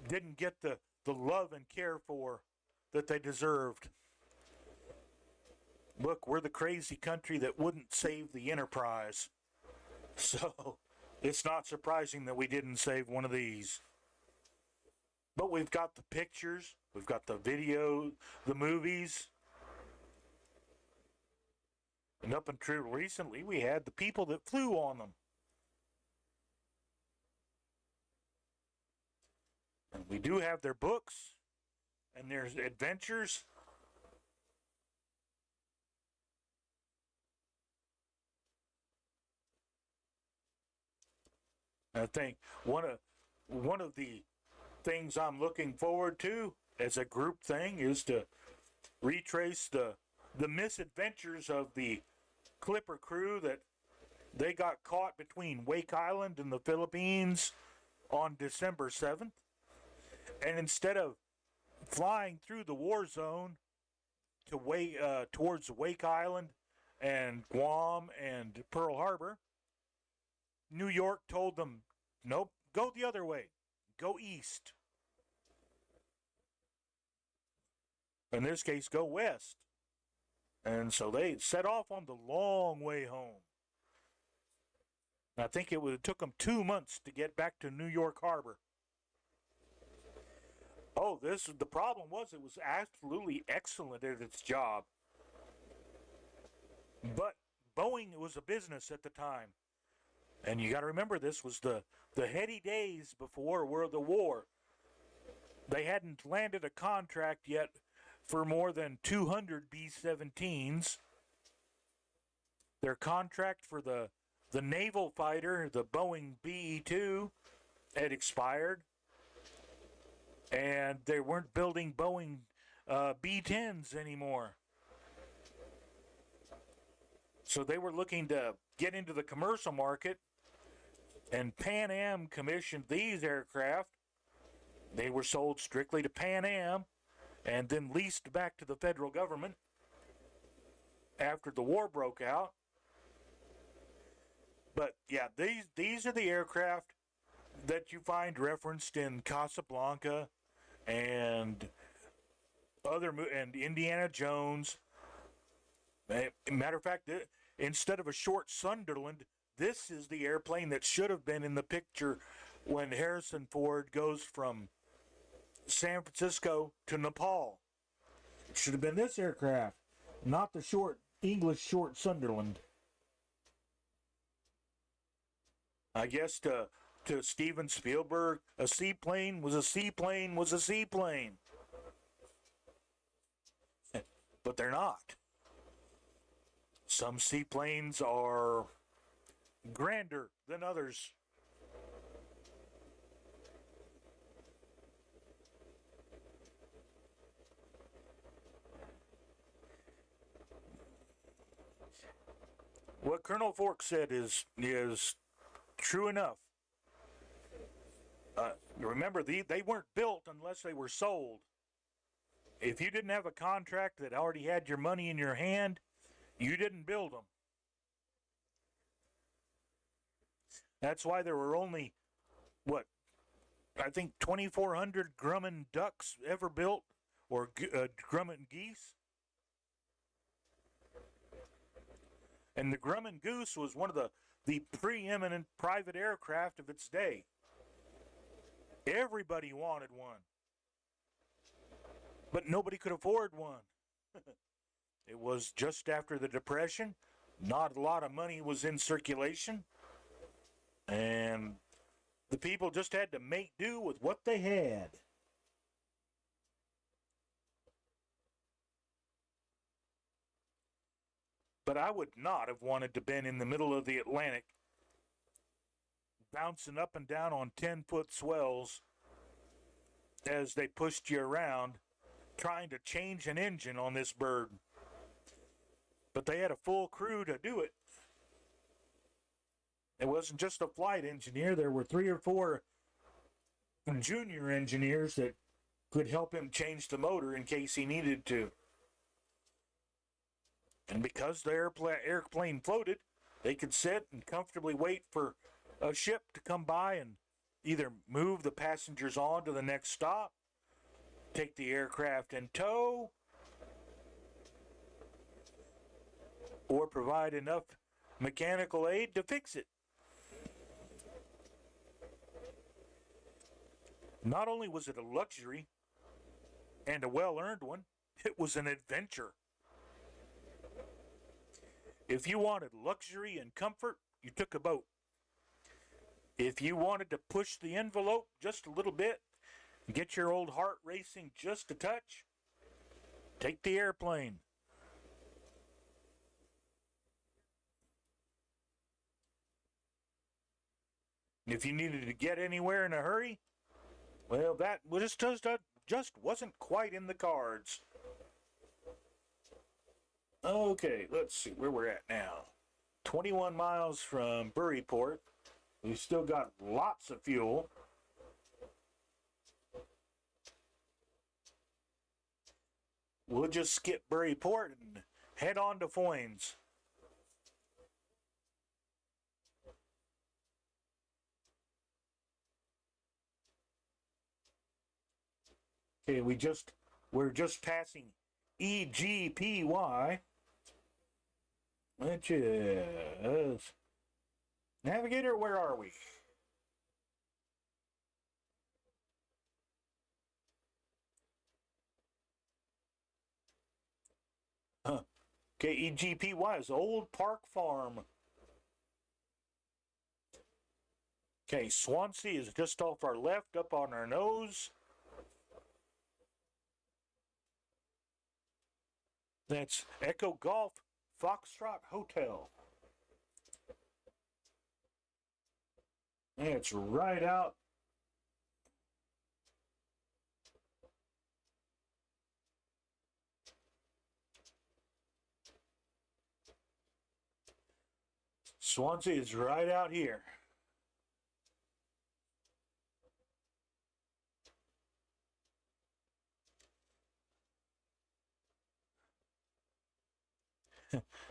didn't get the love and care for that they deserved. Look, we're the crazy country that wouldn't save the Enterprise. So it's not surprising that we didn't save one of these. But we've got the pictures, we've got the video, the movies. And up until recently, we had the people that flew on them. And we do have their books and their adventures. I think one of the things I'm looking forward to as a group thing is to retrace the misadventures of the Clipper crew that they got caught between Wake Island and the Philippines on December 7th. And instead of flying through the war zone to towards Wake Island and Guam and Pearl Harbor, New York told them, nope, go the other way. Go east. In this case, go west. And so they set off on the long way home. I think it took them 2 months to get back to New York Harbor. Oh, the problem was it was absolutely excellent at its job. But Boeing was a business at the time. And you got to remember, this was the heady days before the war. They hadn't landed a contract yet for more than 200 B-17s. Their contract for the naval fighter, the Boeing BE-2, had expired. And they weren't building Boeing B-10s anymore. So they were looking to get into the commercial market. And Pan Am commissioned these aircraft They were sold strictly to Pan Am and then leased back to the federal government after the war broke out. But yeah, these are the aircraft that you find referenced in Casablanca and and Indiana Jones. Matter of fact, instead of a short Sunderland, this is the airplane that should have been in the picture when Harrison Ford goes from San Francisco to Nepal. It should have been this aircraft, not the English short Sunderland. I guess to Steven Spielberg, a seaplane was a seaplane was a seaplane. But they're not. Some seaplanes are grander than others. What Colonel Fork said is true enough. Remember, they weren't built unless they were sold. If you didn't have a contract that already had your money in your hand, you didn't build them. That's why there were only, I think 2,400 Grumman ducks ever built, or Grumman geese. And the Grumman Goose was one of the preeminent private aircraft of its day. Everybody wanted one. But nobody could afford one. It was just after the Depression. Not a lot of money was in circulation. And the people just had to make do with what they had. But I would not have wanted to been in the middle of the Atlantic, bouncing up and down on 10-foot swells as they pushed you around, trying to change an engine on this bird. But they had a full crew to do it. It wasn't just a flight engineer. There were 3 or 4 junior engineers that could help him change the motor in case he needed to. And because the airplane floated, they could sit and comfortably wait for a ship to come by and either move the passengers on to the next stop, take the aircraft in tow, or provide enough mechanical aid to fix it. Not only was it a luxury and a well-earned one, it was an adventure. If you wanted luxury and comfort, you took a boat. If you wanted to push the envelope just a little bit, get your old heart racing just a touch, take the airplane. If you needed to get anywhere in a hurry, well, that just wasn't quite in the cards. Okay, let's see where we're at now. 21 miles from BurryPort. We've still got lots of fuel. We'll just skip BurryPort and head on to Foynes. Okay, we're just passing EG88, which is Navigator. Where are we? Okay, EG88 is Old Park Farm. Okay, Swansea is just off our left, up on our nose. That's Echo Golf Foxtrot Hotel. And it's right out. Swansea is right out here.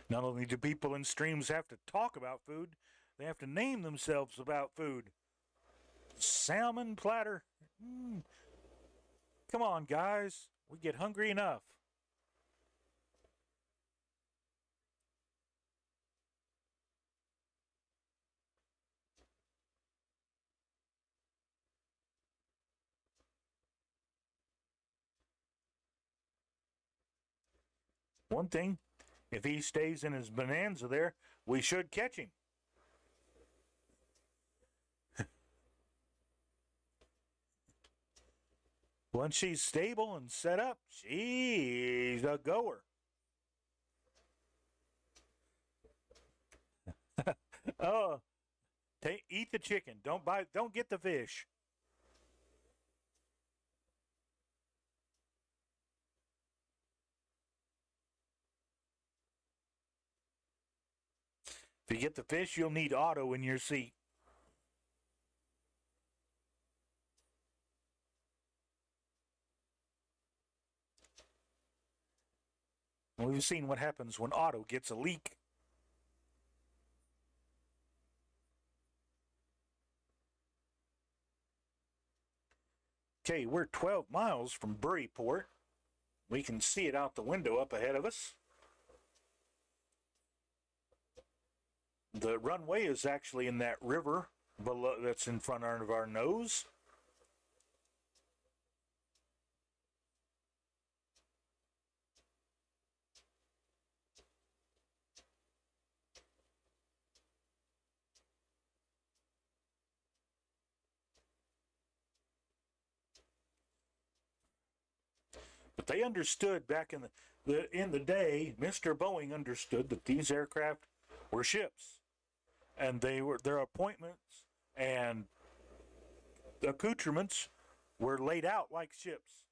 Not only do people in streams have to talk about food, they have to name themselves about food. Salmon platter. Come on, guys. We get hungry enough. One thing, if he stays in his bonanza there, we should catch him. Once she's stable and set up, she's a goer. Oh, eat the chicken. Don't get the fish. If you get the fish, you'll need Otto in your seat. We've seen what happens when Otto gets a leak. Okay, we're 12 miles from BurryPort. We can see it out the window up ahead of us. The runway is actually in that river below that's in front of our nose. But they understood back in the day, Mr. Boeing understood that these aircraft were ships, and their appointments and accoutrements were laid out like ships.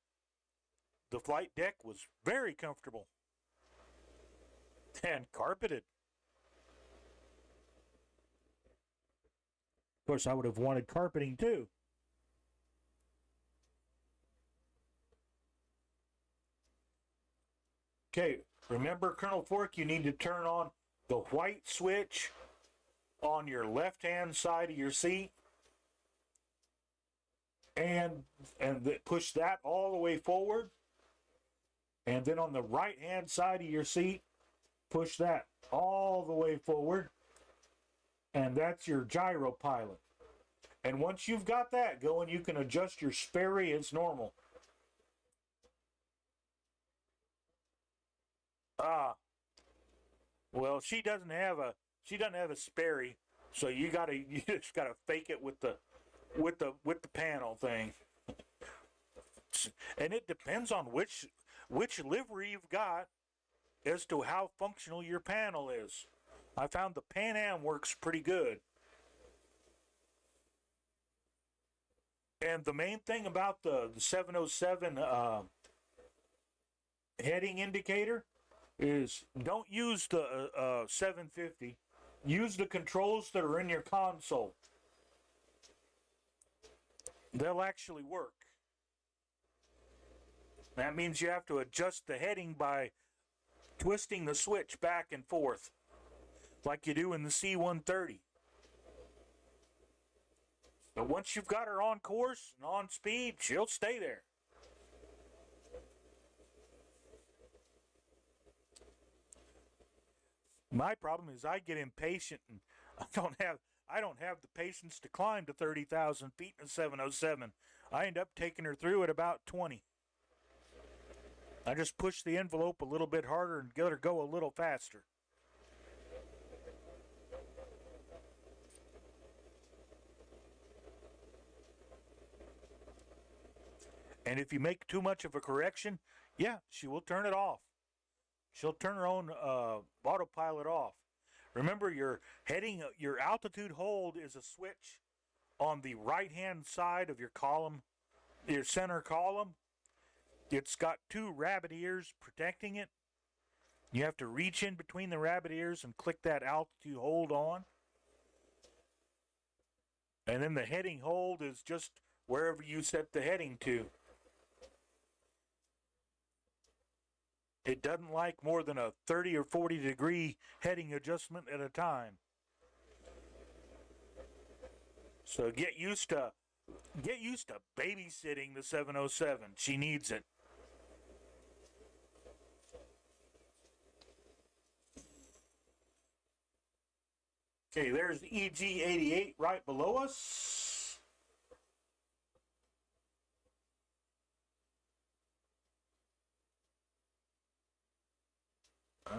The flight deck was very comfortable and carpeted. Of course, I would have wanted carpeting too. Okay, remember, Colonel Fork, you need to turn on the white switch on your left-hand side of your seat, and push that all the way forward. And then on the right-hand side of your seat, push that all the way forward. And that's your gyro pilot. And once you've got that going, you can adjust your Sperry as normal. Well, she doesn't have a Sperry, so you just gotta fake it with the panel thing. And it depends on which livery you've got as to how functional your panel is. I found the Pan Am works pretty good. And the main thing about the 707 heading indicator is don't use the 750. Use the controls that are in your console. They'll actually work. That means you have to adjust the heading by twisting the switch back and forth, like you do in the C-130. But once you've got her on course and on speed, she'll stay there. My problem is I get impatient and I don't have the patience to climb to 30,000 feet in a 707. I end up taking her through at about 20. I just push the envelope a little bit harder and get her go a little faster. And if you make too much of a correction, yeah, she will turn it off. She'll turn her own autopilot off. Remember, your altitude hold is a switch on the right-hand side of your column, your center column. It's got two rabbit ears protecting it. You have to reach in between the rabbit ears and click that altitude hold on. And then the heading hold is just wherever you set the heading to. It doesn't like more than a 30 or 40 degree heading adjustment at a time. So get used to babysitting the 707. She needs it. Okay, there's the EG88 right below us.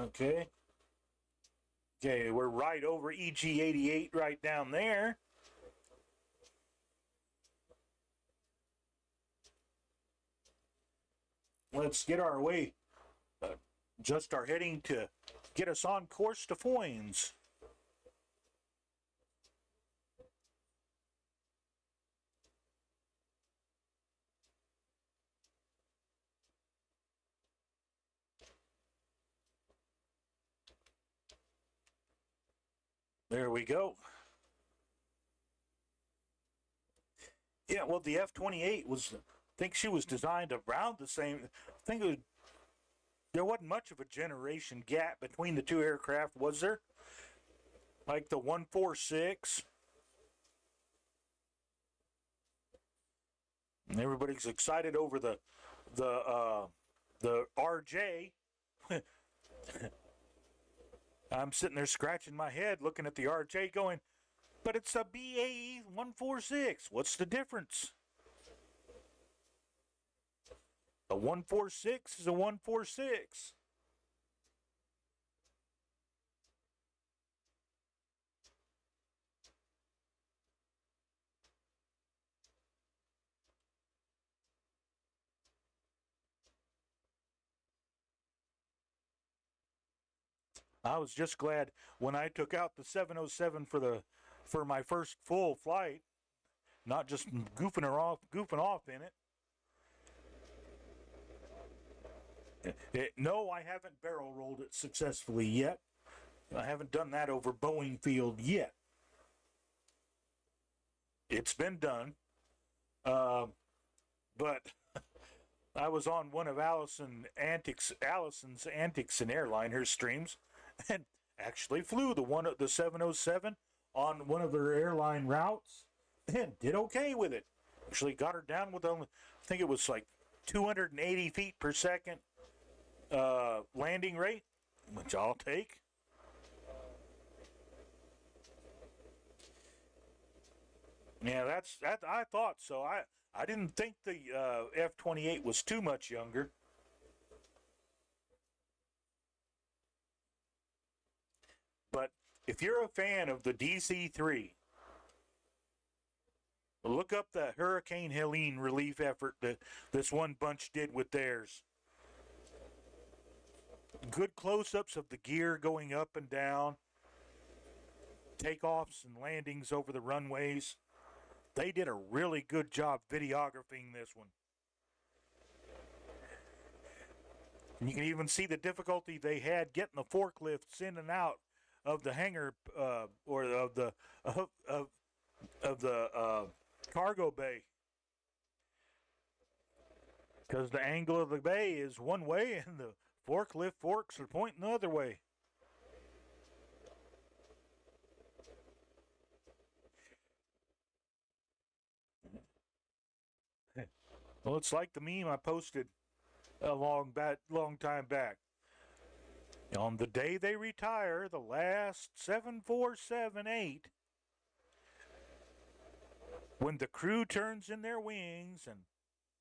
Okay. Okay, we're right over EG88 right down there. Let's get our way, adjust our heading to get us on course to Foynes. There we go. Yeah, well, the F-28 was, I think she was designed around the same. I think there wasn't much of a generation gap between the two aircraft, was there? Like the 146. And everybody's excited over the RJ. I'm sitting there scratching my head looking at the RJ going, but it's a BAE 146. What's the difference? A 146 is a 146. I was just glad when I took out the 707 for my first full flight, not just goofing off in it. No, I haven't barrel rolled it successfully yet. I haven't done that over Boeing Field yet. It's been done, but I was on one of Allison's antics and airliner streams, and actually flew the 707 on one of their airline routes, and did okay with it. Actually got her down with only, I think it was like 280 feet per second landing rate, which I'll take. Yeah, that. I thought so. I didn't think the F-28 was too much younger. But if you're a fan of the DC-3, look up the Hurricane Helene relief effort that this one bunch did with theirs. Good close-ups of the gear going up and down, takeoffs and landings over the runways. They did a really good job videographing this one. And you can even see the difficulty they had getting the forklifts in and out of the hangar or of the cargo bay, because the angle of the bay is one way and the forklift forks are pointing the other way. Well, it's like the meme I posted a long time back. On the day they retire the last 747-8, when the crew turns in their wings and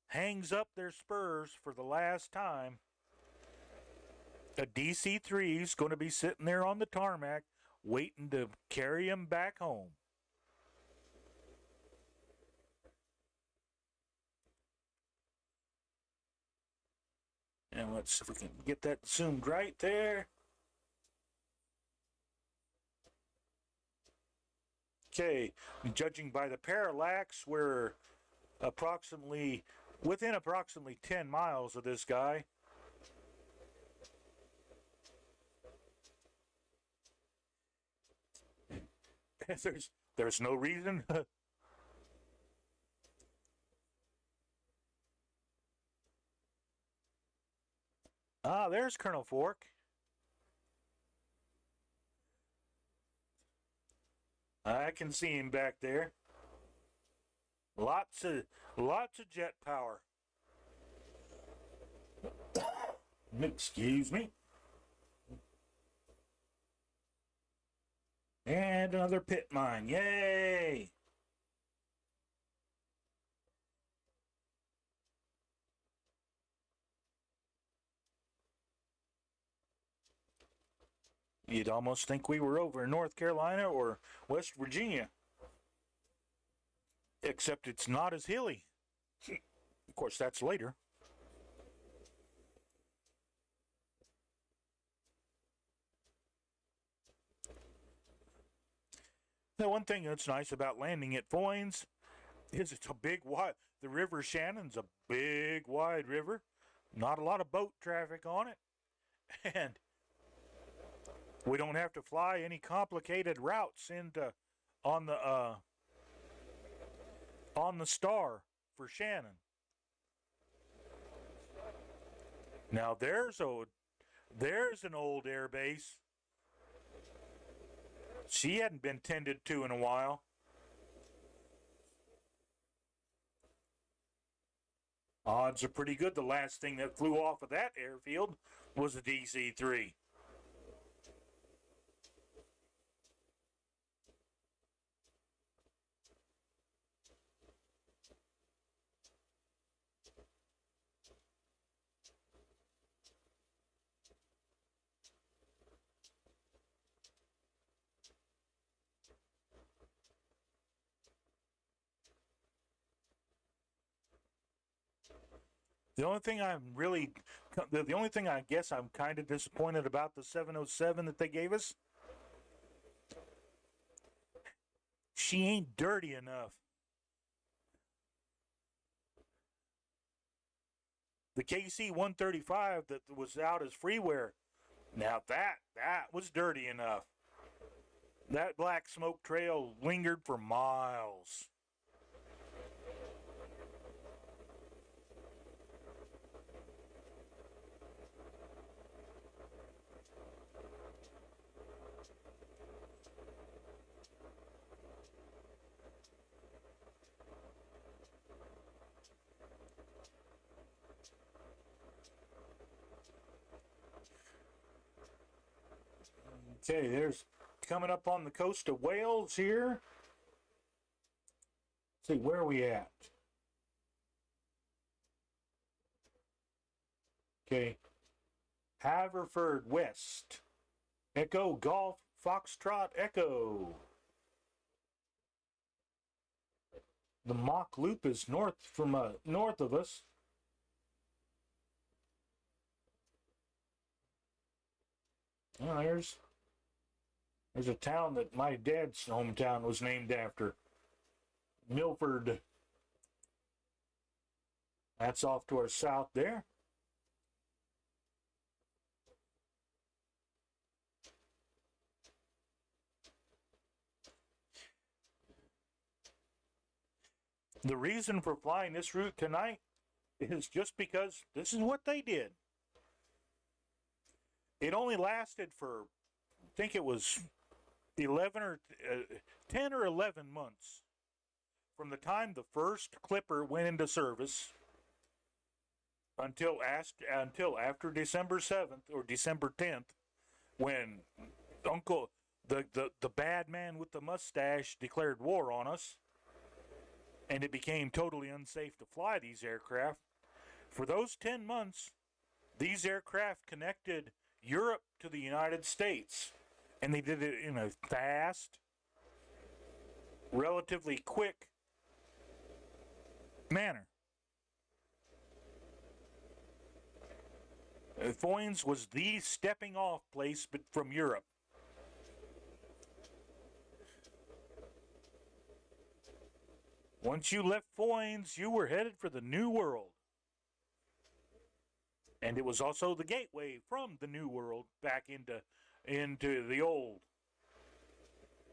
hangs up their spurs for the last time, a DC-3 is going to be sitting there on the tarmac waiting to carry them back home. And let's see if we can get that zoomed right there. Okay, judging by the parallax, we're within approximately 10 miles of this guy. There's no reason. Ah, there's Colonel Fork. I can see him back there. Lots of jet power. Excuse me. And another pit mine. Yay! You'd almost think we were over in North Carolina or West Virginia. Except it's not as hilly. Of course, that's later. The one thing that's nice about landing at Foynes is it's a big wide. The River Shannon's a big wide river. Not a lot of boat traffic on it. And we don't have to fly any complicated routes into on the Star for Shannon. Now there's an old air base. She hadn't been tended to in a while. Odds are pretty good the last thing that flew off of that airfield was a DC-3. The only thing I guess I'm kind of disappointed about the 707 that they gave us, she ain't dirty enough. The KC-135 that was out as freeware, now that was dirty enough. That black smoke trail lingered for miles. Okay, there's coming up on the coast of Wales here. Let's see, where are we at? Okay, Haverford West. Echo Golf Foxtrot Echo. The Mock Loop is north of us. Oh, there's a town that my dad's hometown was named after. Milford. That's off to our south there. The reason for flying this route tonight is just because this is what they did. It only lasted for, I think it was 10 or 11 months from the time the first Clipper went into service until after December 7th or December 10th, when the bad man with the mustache declared war on us, and it became totally unsafe to fly these aircraft. For those 10 months, these aircraft connected Europe to the United States, and they did it in a fast, relatively quick manner. Foynes was the stepping off place from Europe. Once you left Foynes, you were headed for the New World. And it was also the gateway from the New World back into the Old.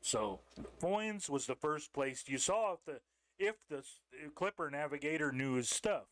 So Foynes was the first place you saw if the Clipper navigator knew his stuff.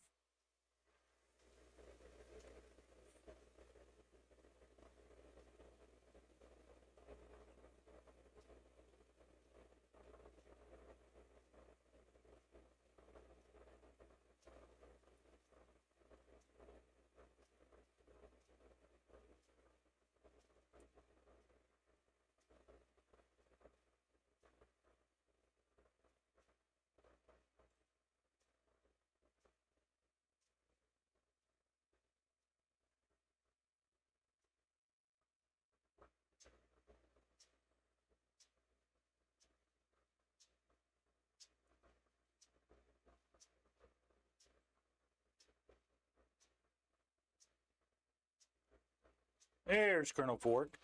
There's Colonel Fork.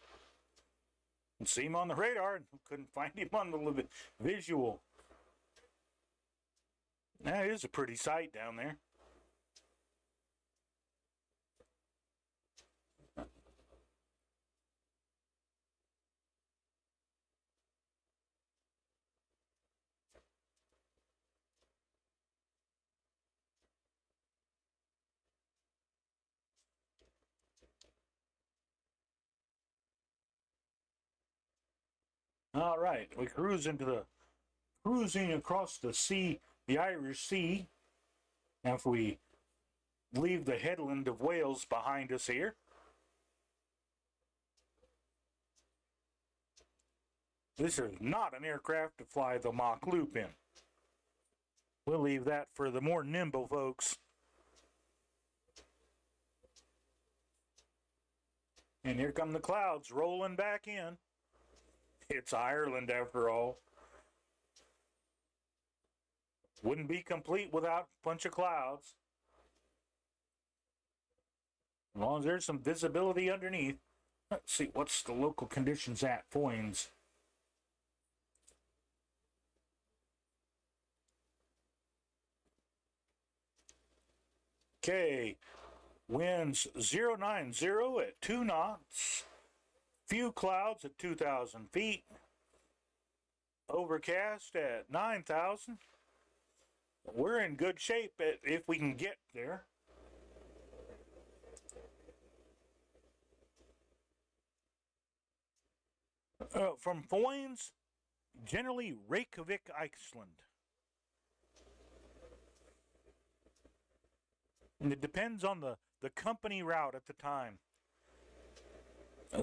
See him on the radar, and couldn't find him on the visual. That is a pretty sight down there. All right, we cruising across the sea, the Irish Sea. Now, if we leave the headland of Wales behind us here, this is not an aircraft to fly the Mach loop in. We'll leave that for the more nimble folks. And here come the clouds rolling back in. It's Ireland, after all. Wouldn't be complete without a bunch of clouds. As long as there's some visibility underneath. Let's see, what's the local conditions at Foynes? Okay, winds 090 at 2 knots. Few clouds at 2,000 feet. Overcast at 9,000. We're in good shape if we can get there. From Foynes, generally Reykjavik, Iceland. And it depends on the company route at the time.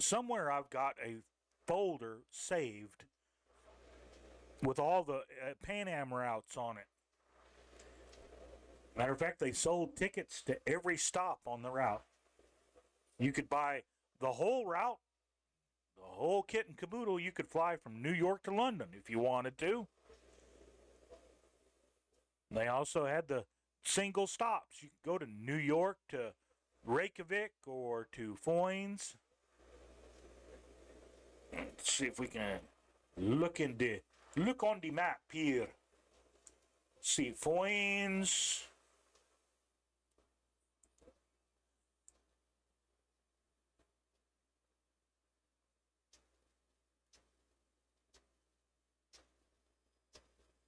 Somewhere I've got a folder saved with all the Pan Am routes on it. Matter of fact, they sold tickets to every stop on the route. You could buy the whole route, the whole kit and caboodle. You could fly from New York to London if you wanted to. They also had the single stops. You could go to New York to Reykjavik or to Foynes. Let's see if we can look on the map here. See, Foynes.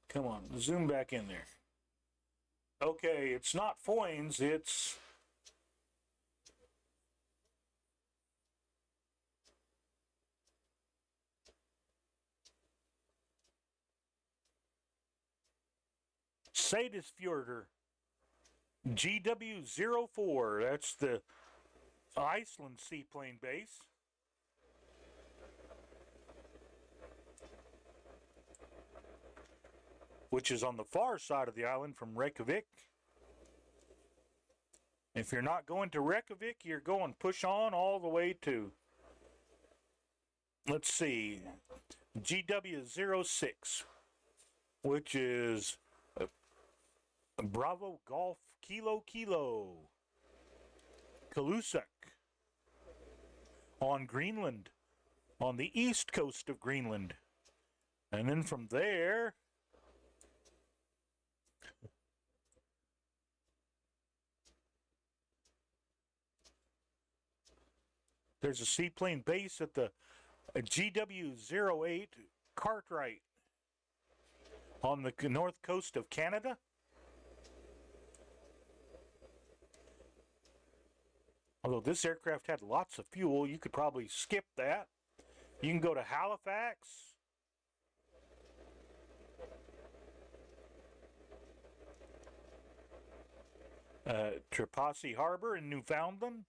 Come on, zoom back in there. Okay, it's not Foynes, it's Seaplanes GW04. That's the Iceland seaplane base. Which is on the far side of the island from Reykjavik. If you're not going to Reykjavik, you're going push on all the way to, let's see, GW06, which is Bravo Golf Kilo Kalusuk on Greenland, on the east coast of Greenland. And then from there, there's a seaplane base at the GW08 Cartwright on the north coast of Canada. Although this aircraft had lots of fuel, you could probably skip that. You can go to Halifax. Trepassey Harbor in Newfoundland.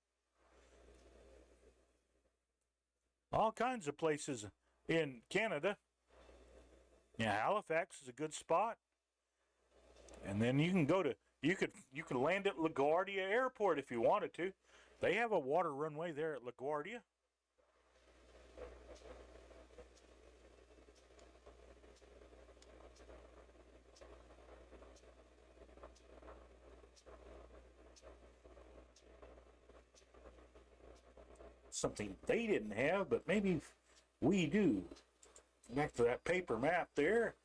All kinds of places in Canada. Yeah, Halifax is a good spot. And then you can go to, you could land at LaGuardia Airport if you wanted to. They have a water runway there at LaGuardia. something they didn't have, but maybe we do. Back to that paper map there.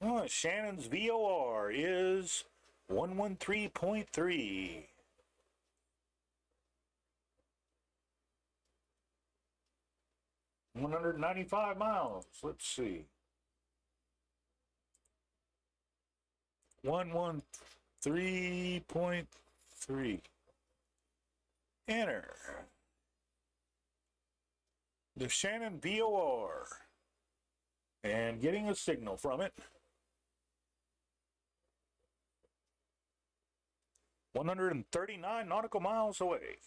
Oh, Shannon's VOR is 113.3. $195 miles. Let's see. 113.3. Enter. The Shannon VOR. And getting a signal from it. 139 nautical miles away.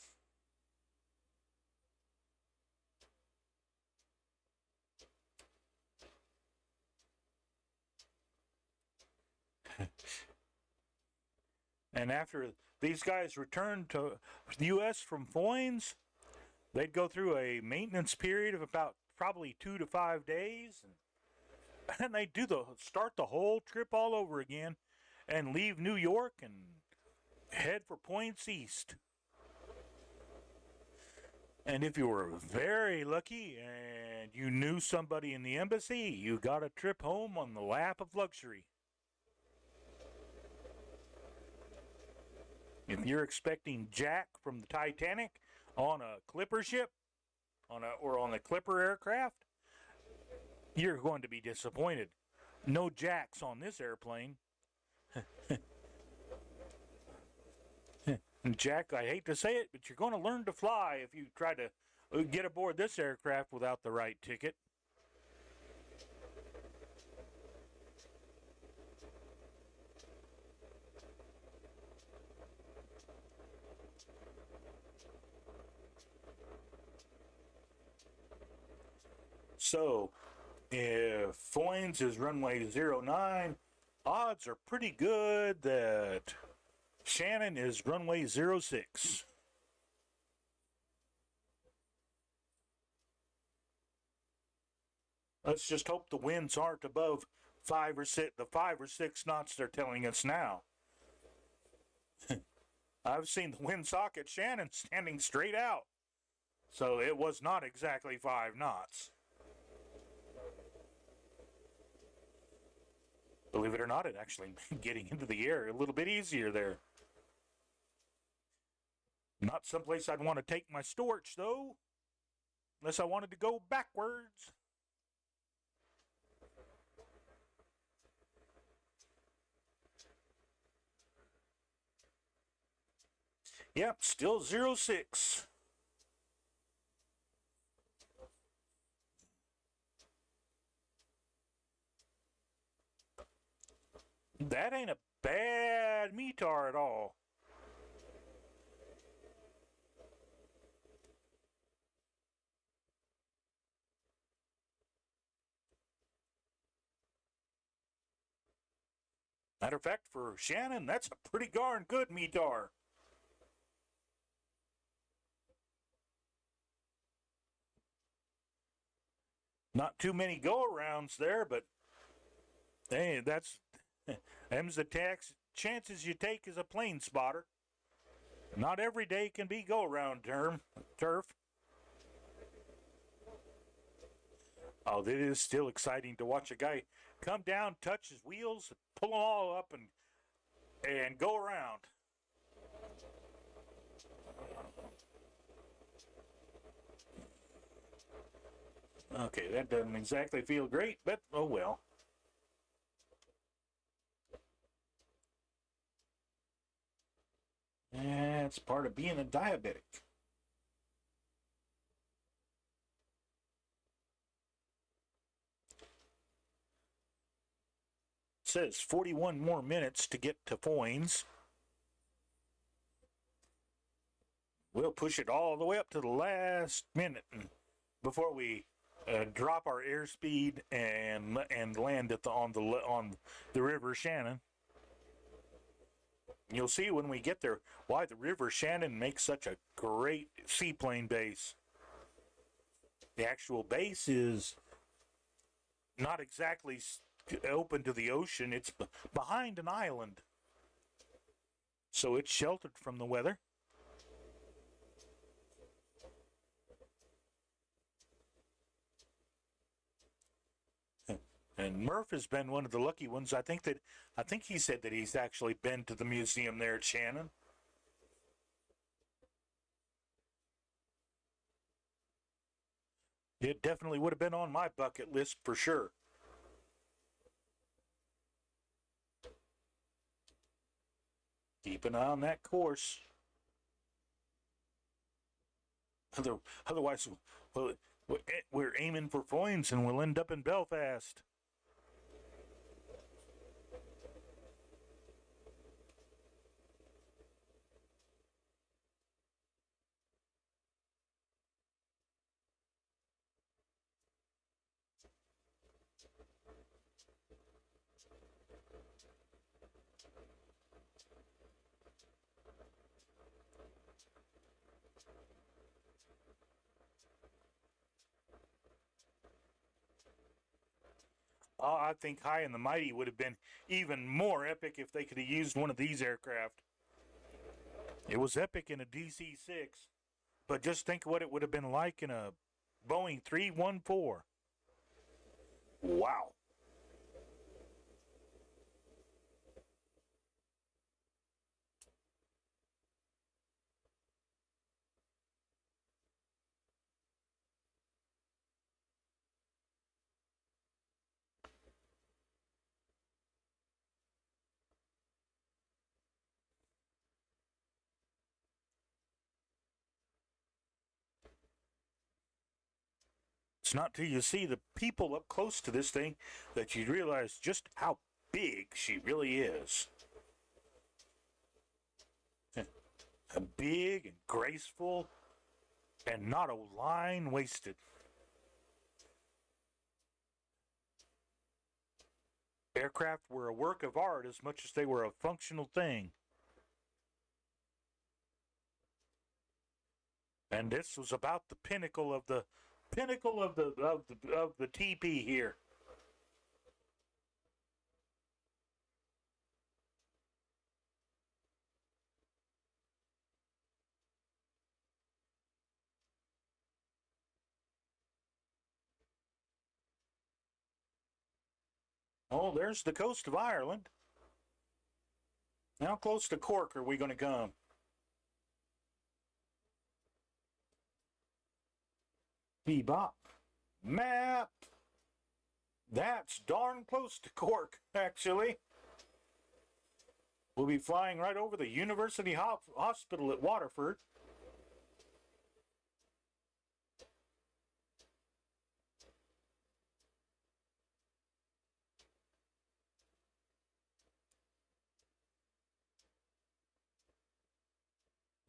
And after these guys returned to the U.S. from Foynes, they'd go through a maintenance period of about probably 2 to 5 days, and they'd start the whole trip all over again, and leave New York and head for points east. And if you were very lucky and you knew somebody in the embassy, you got a trip home on the lap of luxury. If you're expecting Jack from the Titanic on a clipper ship, or on a clipper aircraft, you're going to be disappointed. No Jacks on this airplane. Jack, I hate to say it, but you're going to learn to fly if you try to get aboard this aircraft without the right ticket. So, if Foynes is runway 09, odds are pretty good that Shannon is runway 06. Let's just hope the winds aren't above 5 or 6 knots they're telling us now. I've seen the windsock at Shannon standing straight out, so it was not exactly 5 knots. Believe it or not, it actually made getting into the air a little bit easier there. Not someplace I'd want to take my storch, though, unless I wanted to go backwards. Yep, still 06. That ain't a bad METAR at all. Matter of fact, for Shannon, that's a pretty darn good METAR. Not too many go-arounds there, but hey, them's the chances you take as a plane spotter. Not every day can be go-around turf. Oh, it is still exciting to watch a guy come down, touch his wheels, pull them all up, and go around. Okay, that doesn't exactly feel great, but oh well. That's part of being a diabetic. It says 41 more minutes to get to Foynes. We'll push it all the way up to the last minute before we drop our airspeed and land on the River Shannon. You'll see when we get there why the River Shannon makes such a great seaplane base. The actual base is not exactly open to the ocean. It's behind an island, so it's sheltered from the weather. And Murph has been one of the lucky ones. I think he said that he's actually been to the museum there at Shannon. It definitely would have been on my bucket list for sure. Keep an eye on that course. Otherwise, we're aiming for Foynes and we'll end up in Belfast. I think High and the Mighty would have been even more epic if they could have used one of these aircraft. It was epic in a DC-6, but just think what it would have been like in a Boeing 314. Wow. It's not till you see the people up close to this thing that you realize just how big she really is. Big and graceful, and not a line wasted. Aircraft were a work of art as much as they were a functional thing. And this was about the pinnacle of the TP here. Oh, there's the coast of Ireland. How close to Cork are we going to come? Bebop. Map. That's darn close to Cork, actually. We'll be flying right over the University Hospital at Waterford.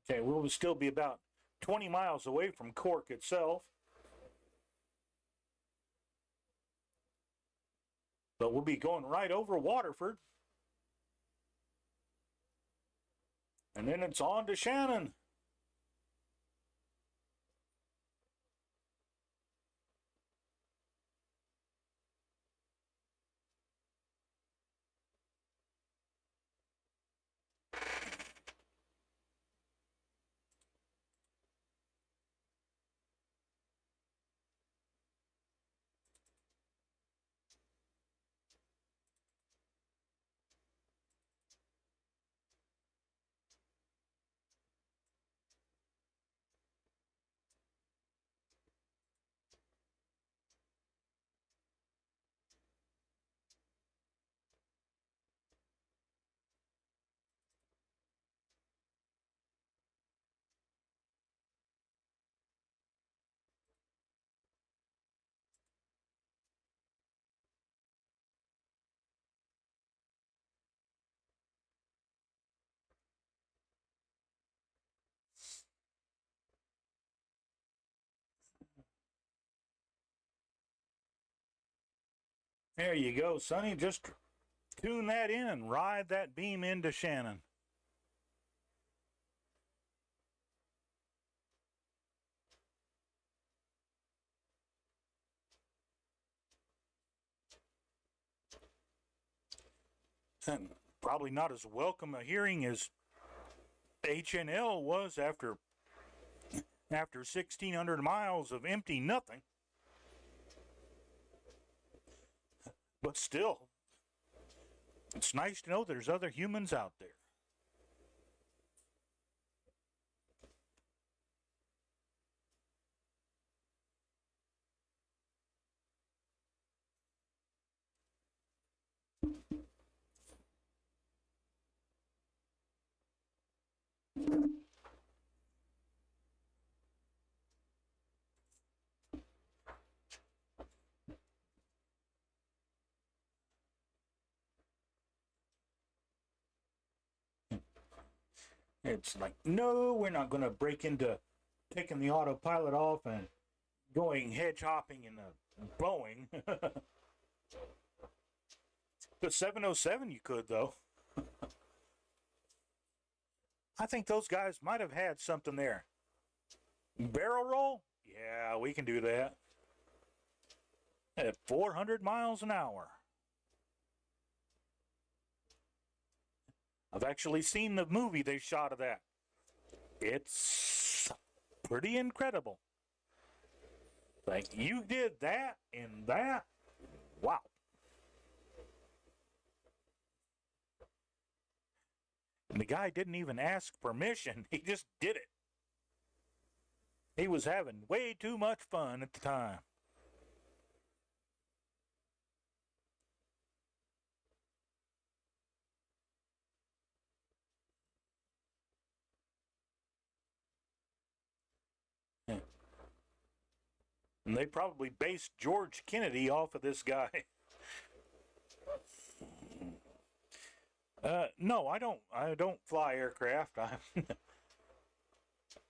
Okay, we'll still be about 20 miles away from Cork itself. But we'll be going right over Waterford. And then it's on to Shannon. There you go, Sonny. Just tune that in and ride that beam into Shannon. And probably not as welcome a hearing as HNL was after 1,600 miles of empty nothing. But still, it's nice to know there's other humans out there. It's like, no, we're not going to break into taking the autopilot off and going hedge hopping in a Boeing. The 707 you could, though. I think those guys might have had something there. Barrel roll? Yeah, we can do that. At 400 miles an hour. I've actually seen the movie they shot of that. It's pretty incredible. Like, you did that and that? Wow. And the guy didn't even ask permission. He just did it. He was having way too much fun at the time. And they probably based George Kennedy off of this guy. No, I don't fly aircraft.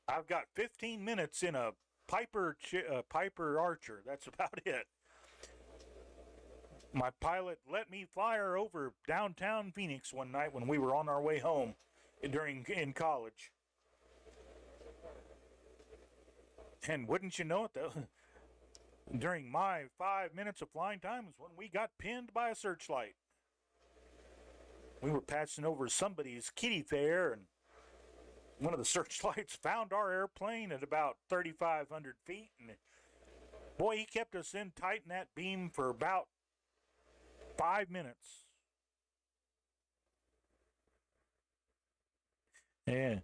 I've got 15 minutes in a Piper Archer. That's about it. My pilot let me fly her over downtown Phoenix one night when we were on our way home in college. And wouldn't you know it, though, during my 5 minutes of flying time was when we got pinned by a searchlight. We were passing over somebody's kiddie fair, and one of the searchlights found our airplane at about 3,500 feet. And boy, he kept us in tight in that beam for about 5 minutes. Yeah.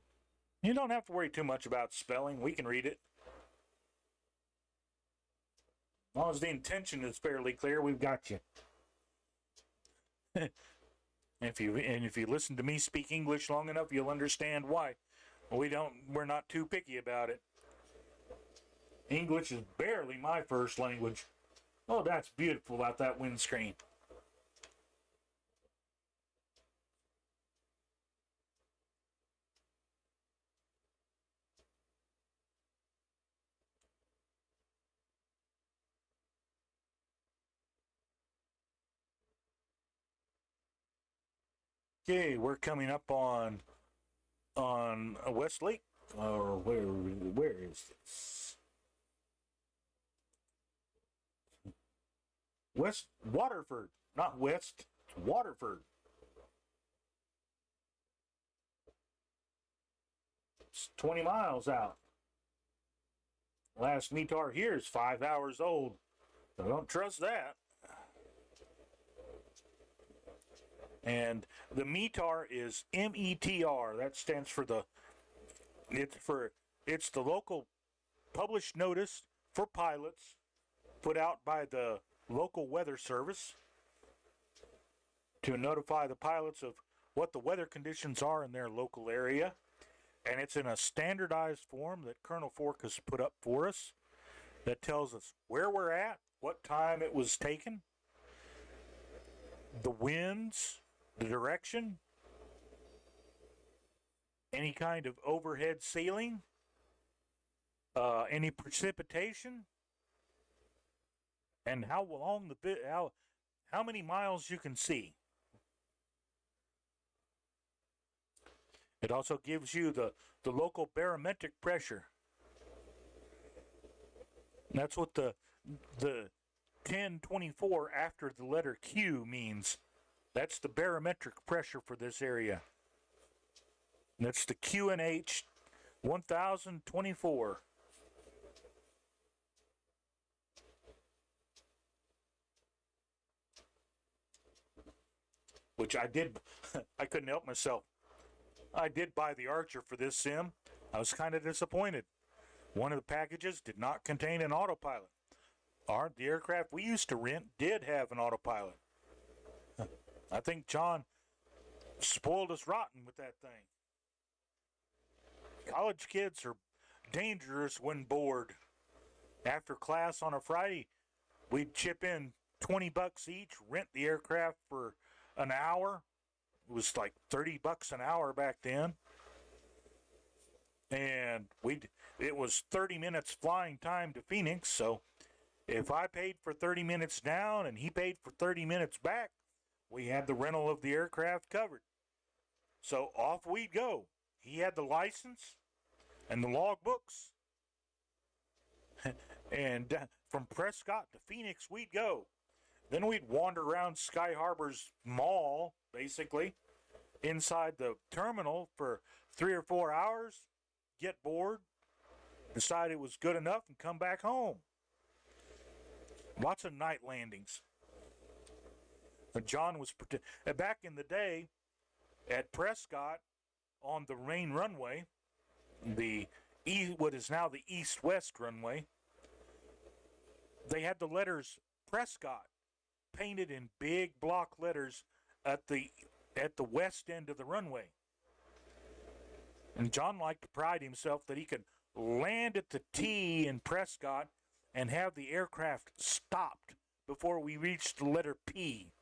You don't have to worry too much about spelling. We can read it. As long as the intention is fairly clear, we've got you. If you listen to me speak English long enough, you'll understand why. We're not too picky about it. English is barely my first language. Oh, that's beautiful about that windscreen. Okay, we're coming up on Westlake, or where is this? West Waterford, not West, Waterford. It's 20 miles out. Last METAR here is 5 hours old. So don't trust that. And the METAR is METR. That stands for it's the local published notice for pilots put out by the local weather service to notify the pilots of what the weather conditions are in their local area. And it's in a standardized form that Colonel Fork has put up for us that tells us where we're at, what time it was taken, the winds, the direction, any kind of overhead ceiling, any precipitation, and how long how many miles you can see. It also gives you the local barometric pressure. And that's what the 1024 after the letter Q means. That's the barometric pressure for this area. And that's the QNH 1024. which I did. I couldn't help myself. I did buy the Archer for this sim. I was kind of disappointed. One of the packages did not contain an autopilot. The aircraft we used to rent did have an autopilot. I think John spoiled us rotten with that thing. College kids are dangerous when bored. After class on a Friday, we'd chip in $20 each, rent the aircraft for an hour. It was like $30 an hour back then. And it was 30 minutes flying time to Phoenix, so if I paid for 30 minutes down and he paid for 30 minutes back, we had the rental of the aircraft covered. So off we'd go. He had the license and the logbooks. And from Prescott to Phoenix, we'd go. Then we'd wander around Sky Harbor's mall, basically, inside the terminal for 3 or 4 hours, get bored, decide it was good enough, and come back home. Lots of night landings. John was back in the day at Prescott on the main runway, what is now the east-west runway. They had the letters Prescott painted in big block letters at the west end of the runway. And John liked to pride himself that he could land at the T in Prescott and have the aircraft stopped before we reached the letter P.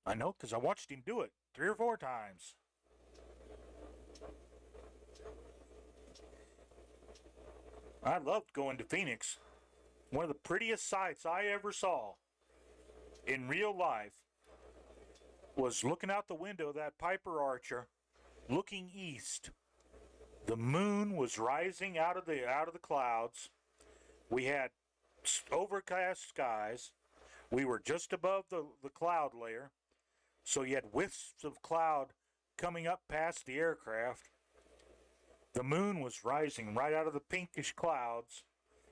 I know, because I watched him do it 3 or 4 times. I loved going to Phoenix. One of the prettiest sights I ever saw in real life was looking out the window of that Piper Archer, looking east. The moon was rising out of the clouds. We had overcast skies. We were just above the cloud layer, so you had wisps of cloud coming up past the aircraft. The moon was rising right out of the pinkish clouds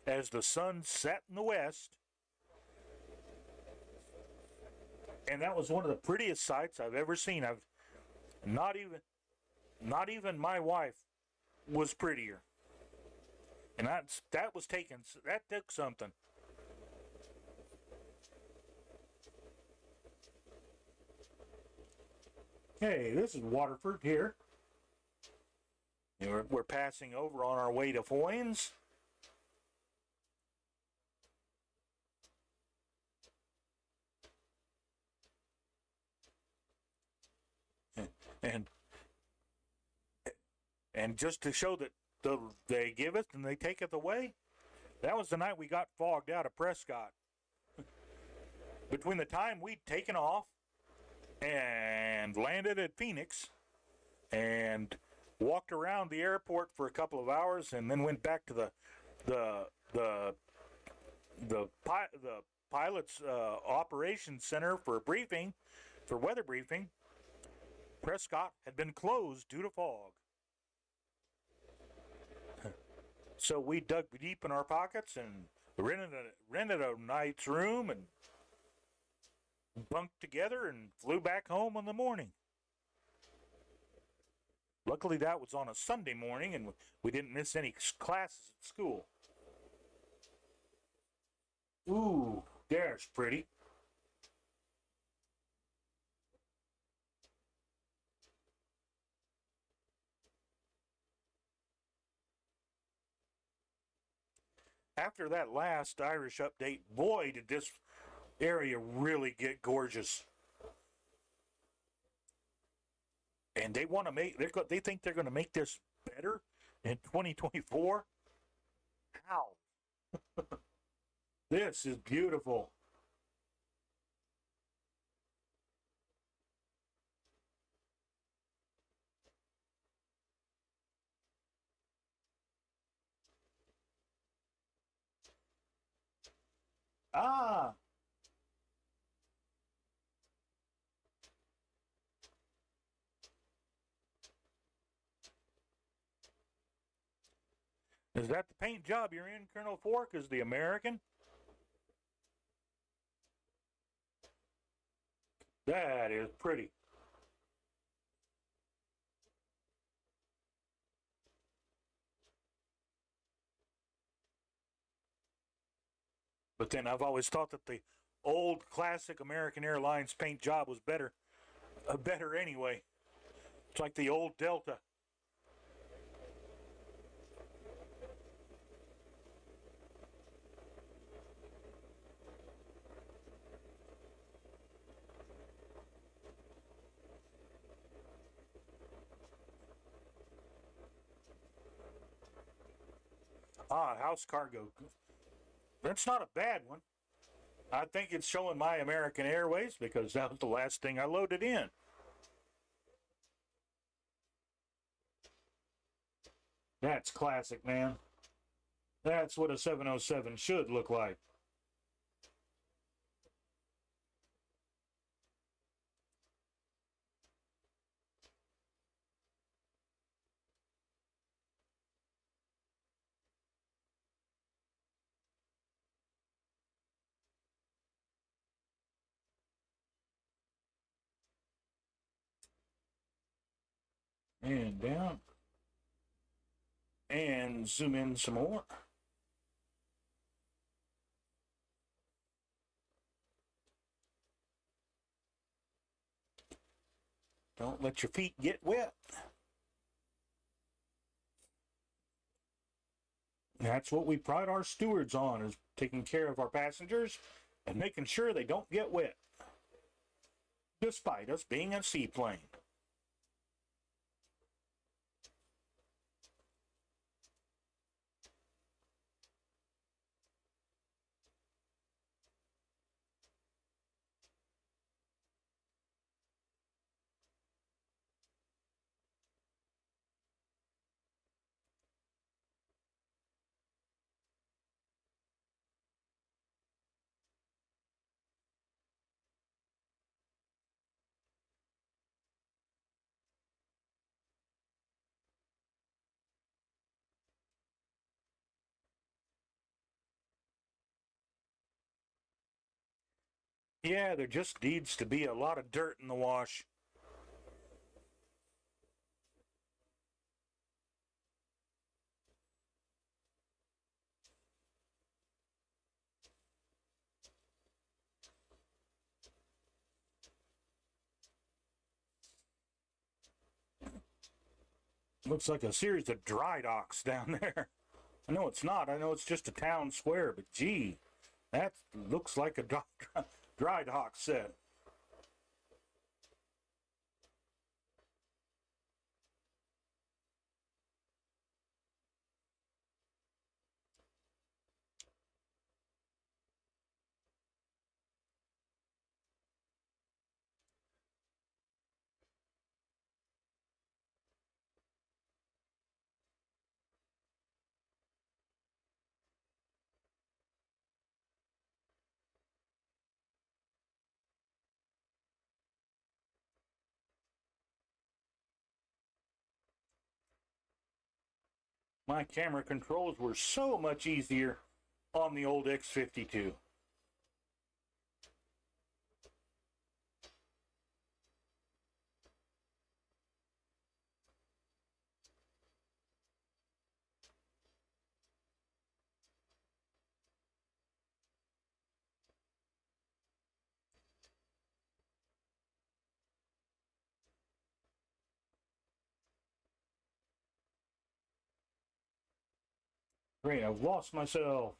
as the sun set in the west. And that was one of the prettiest sights I've ever seen. Not even my wife was prettier. And that took something. Hey, this is Waterford here. We're passing over on our way to Foynes. And just to show that they give it and they take it away, that was the night we got fogged out of Prescott. Between the time we'd taken off and landed at Phoenix and walked around the airport for a couple of hours and then went back to the pilot's operations center for a briefing, for weather briefing, Prescott had been closed due to fog. So we dug deep in our pockets and rented a night's room and bunked together and flew back home in the morning. Luckily, that was on a Sunday morning, and we didn't miss any classes at school. Ooh, there's pretty. After that last Irish update, boy, did this area really get gorgeous. And they want to they think they're going to make this better in 2024. How? This is beautiful. Ah. Is that the paint job you're in, Colonel Fork? Is the American? That is pretty. But then I've always thought that the old classic American Airlines paint job was better, better anyway. It's like the old Delta. Ah, house cargo. That's not a bad one. I think it's showing my American Airways because that was the last thing I loaded in. That's classic, man. That's what a 707 should look like. And down. And zoom in some more. Don't let your feet get wet. That's what we pride our stewards on, is taking care of our passengers and making sure they don't get wet, despite us being a seaplane. Yeah, there just needs to be a lot of dirt in the wash. Looks like a series of dry docks down there. I know it's not. I know it's just a town square, but gee, that looks like a dry dock set. My camera controls were so much easier on the old X52. Great, I've lost myself.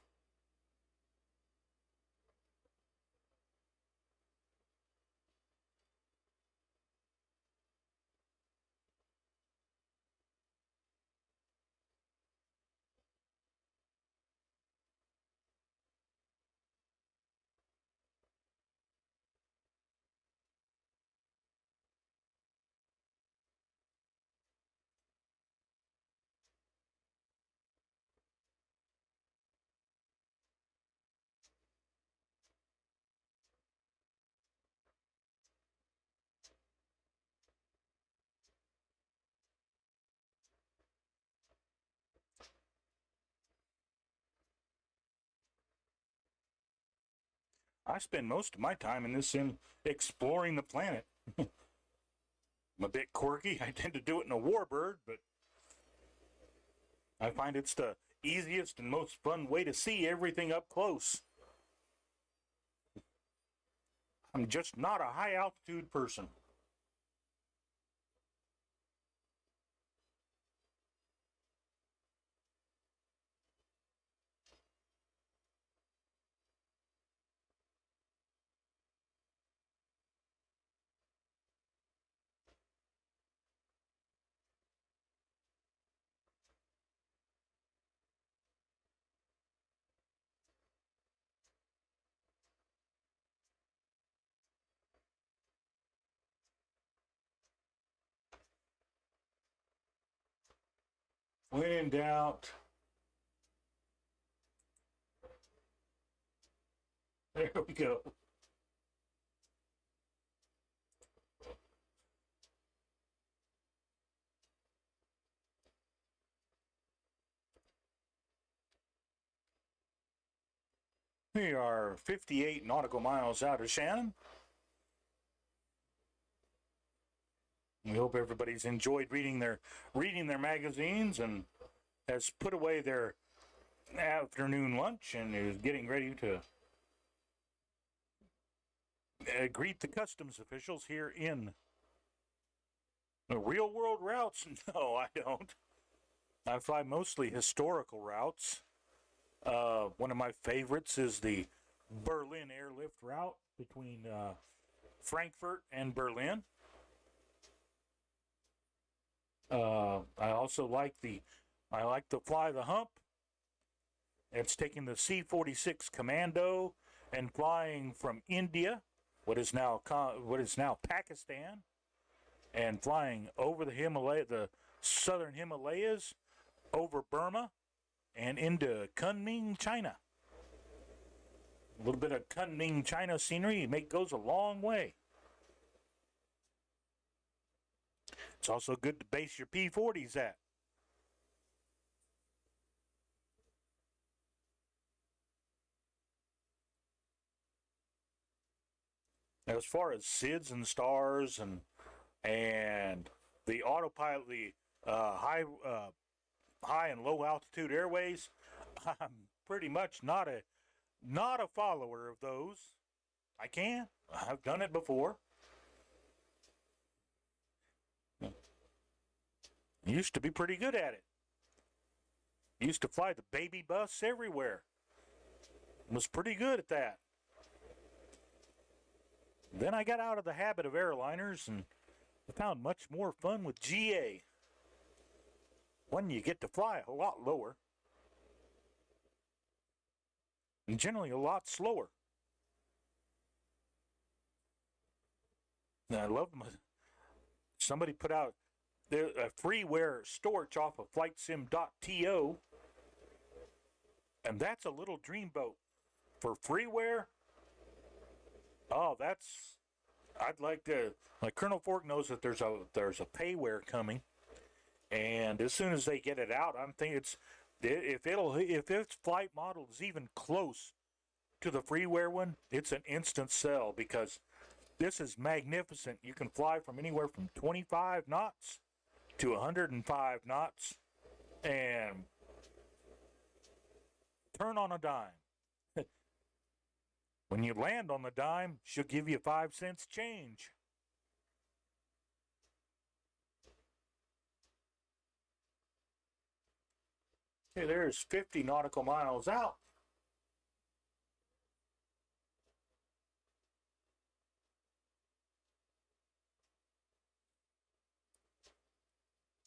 I spend most of my time in this sim exploring the planet. I'm a bit quirky. I tend to do it in a warbird, but I find it's the easiest and most fun way to see everything up close. I'm just not a high altitude person. When in doubt, there we go. We are 58 nautical miles out of Shannon. We hope everybody's enjoyed reading their magazines and has put away their afternoon lunch and is getting ready to greet the customs officials here in the real world routes. No, I don't. I fly mostly historical routes. One of my favorites is the Berlin airlift route between Frankfurt and Berlin. I also like to fly the hump. It's taking the C-46 Commando and flying from India, what is now Pakistan, and flying over the southern Himalayas, over Burma, and into Kunming, China. A little bit of Kunming, China scenery goes a long way. It's also good to base your P-40s at. As far as SIDS and stars and the autopilot, the high and low altitude airways, I'm pretty much not a follower of those. I've done it before. I used to be pretty good at it. Used to fly the baby bus everywhere. Was pretty good at that. Then I got out of the habit of airliners and I found much more fun with GA. One, you get to fly a lot lower and generally a lot slower. And I love them. Somebody put out a freeware storage off of flightsim.to, and that's a little dreamboat for freeware. Oh, I'd like to, like Colonel Fork knows that there's a payware coming, and as soon as they get it out, I'm thinking if its flight model is even close to the freeware one, it's an instant sell because this is magnificent. You can fly from anywhere from 25 knots to 105 knots and turn on a dime. When you land on the dime, she'll give you 5 cents change. Okay, there's 50 nautical miles out.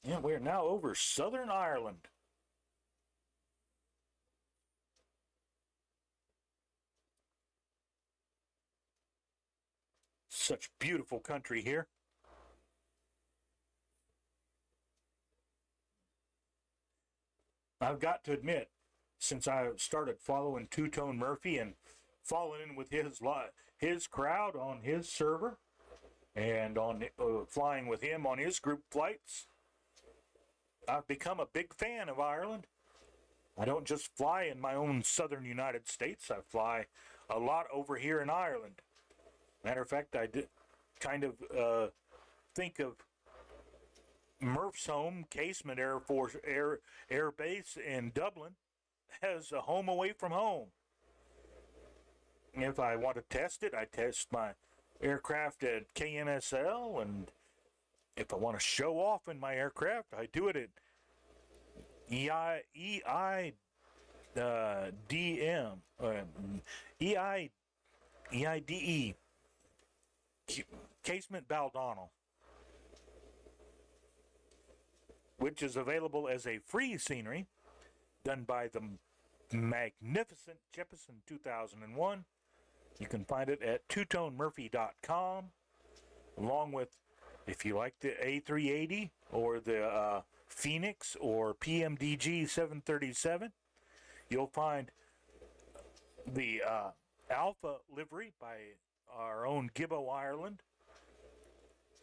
Yeah, we're now over Southern Ireland. Such beautiful country here. I've got to admit, since I started following Two-Tone Murphy and falling in with his crowd on his server and on flying with him on his group flights, I've become a big fan of Ireland. I don't just fly in my own southern United States. I fly a lot over here in Ireland. Matter of fact, I did kind of think of Murph's home, Casement Air Force Air Base in Dublin, as a home away from home. If I want to test it, I test my aircraft at KMSL, and if I want to show off in my aircraft, I do it at EIDM, EIDE, Casement Baldonnel, which is available as a free scenery done by the magnificent Jeppesen 2001. You can find it at twotonemurphy.com, along with, if you like the A380 or the Phoenix or PMDG 737, you'll find the Alpha livery by our own Gibbo Ireland.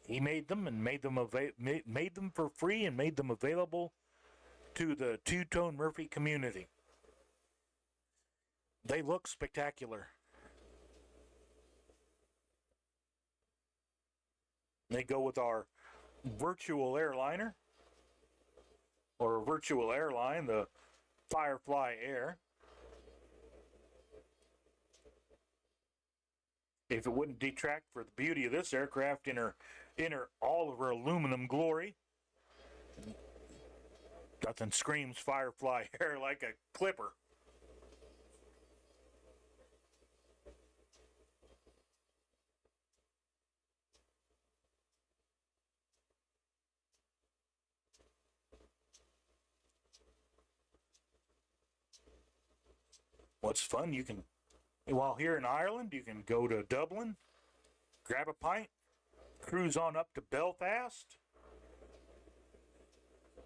He made them and made them for free and made them available to the Two-Tone Murphy community. They look spectacular. They go with our virtual airliner, or a virtual airline, the Firefly Air. If it wouldn't detract for the beauty of this aircraft in her all of her aluminum glory, nothing screams Firefly Air like a Clipper. What's fun, you can, while here in Ireland, you can go to Dublin, grab a pint, cruise on up to Belfast,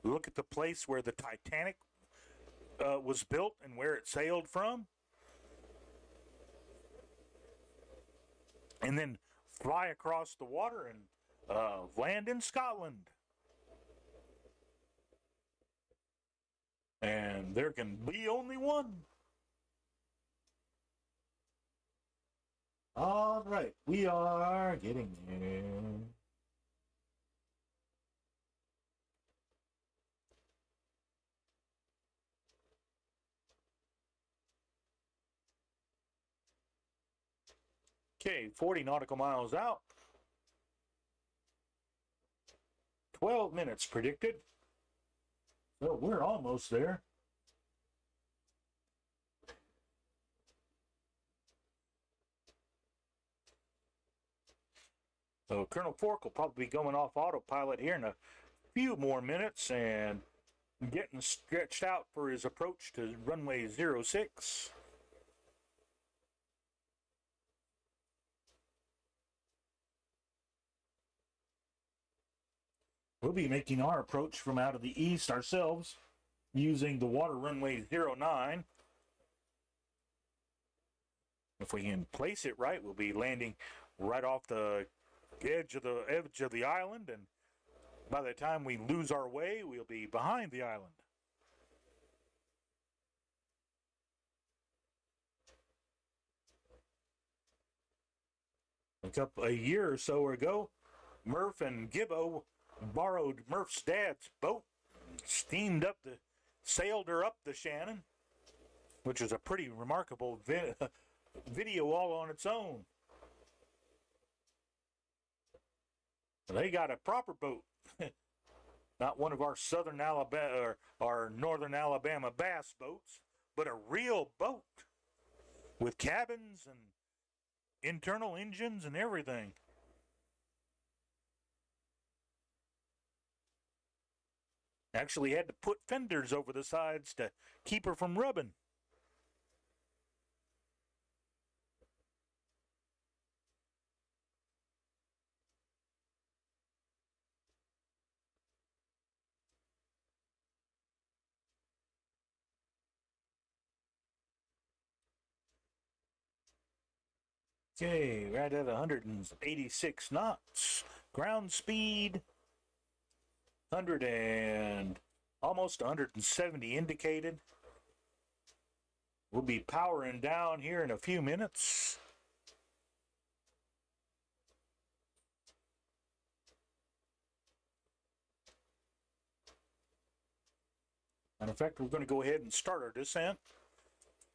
look at the place where the Titanic was built and where it sailed from, and then fly across the water and land in Scotland. And there can be only one. All right, we are getting there. Okay, 40 nautical miles out. 12 minutes predicted. So we're almost there. So Colonel Fork will probably be going off autopilot here in a few more minutes and getting stretched out for his approach to runway 06. We'll be making our approach from out of the east ourselves using the water runway 09. If we can place it right, we'll be landing right off the edge of the island, and by the time we lose our way, we'll be behind the island. A year or so ago, Murph and Gibbo borrowed Murph's dad's boat, sailed her up the Shannon, which is a pretty remarkable video all on its own. They got a proper boat, not one of our southern Alabama or our northern Alabama bass boats, but a real boat with cabins and internal engines and everything. Actually had to put fenders over the sides to keep her from rubbing. Okay, right at 186 knots. Ground speed, 100 and almost 170 indicated. We'll be powering down here in a few minutes. And in fact, we're going to go ahead and start our descent.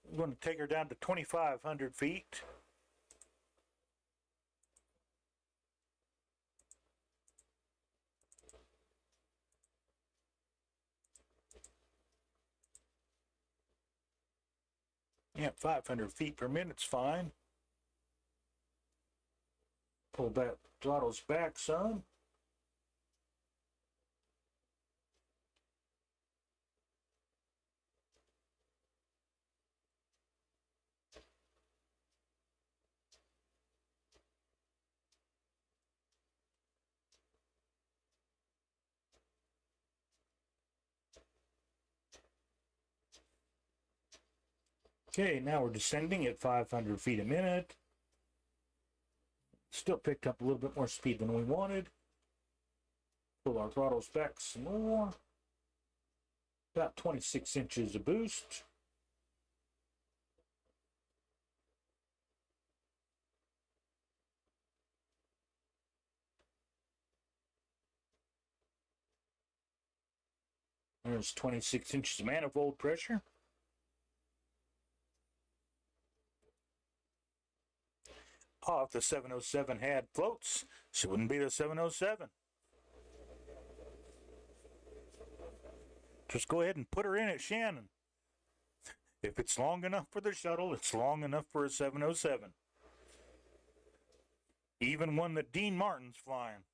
We're going to take her down to 2,500 feet. Yeah, 500 feet per minute's fine. Pull that throttles back some. Okay, now we're descending at 500 feet a minute. Still picked up a little bit more speed than we wanted. Pull our throttles back some more. About 26 inches of boost. There's 26 inches of manifold pressure. Oh, if the 707 had floats, she wouldn't be the 707. Just go ahead and put her in at Shannon. If it's long enough for the shuttle, it's long enough for a 707. Even one that Dean Martin's flying.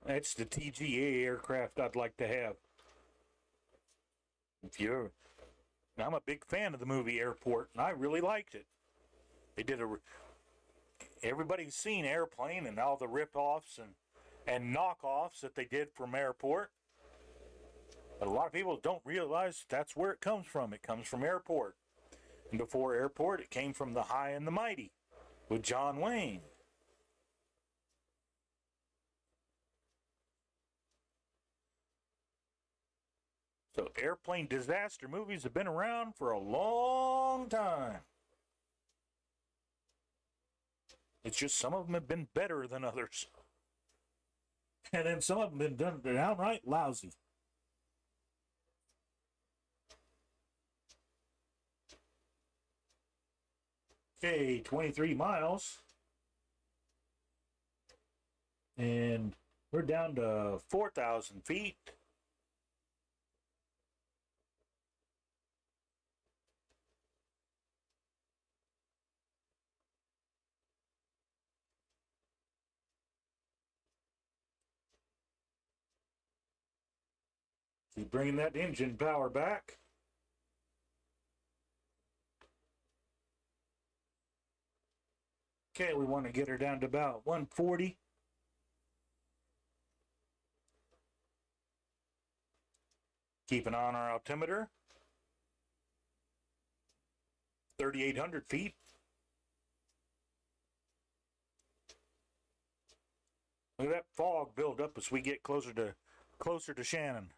That's the TGA aircraft I'd like to have. I'm a big fan of the movie Airport, and I really liked it. They did everybody's seen Airplane and all the rip-offs and knockoffs that they did from Airport. But a lot of people don't realize that's where it comes from. It comes from Airport. And before Airport, it came from The High and the Mighty with John Wayne. So airplane disaster movies have been around for a long time. It's just some of them have been better than others. And then some of them have been done outright lousy. Okay, 23 miles. And we're down to 4,000 feet. Keep bringing that engine power back. Okay, we want to get her down to about 140. Keep an eye on our altimeter. 3,800 feet. Look at that fog build up as we get closer to Shannon.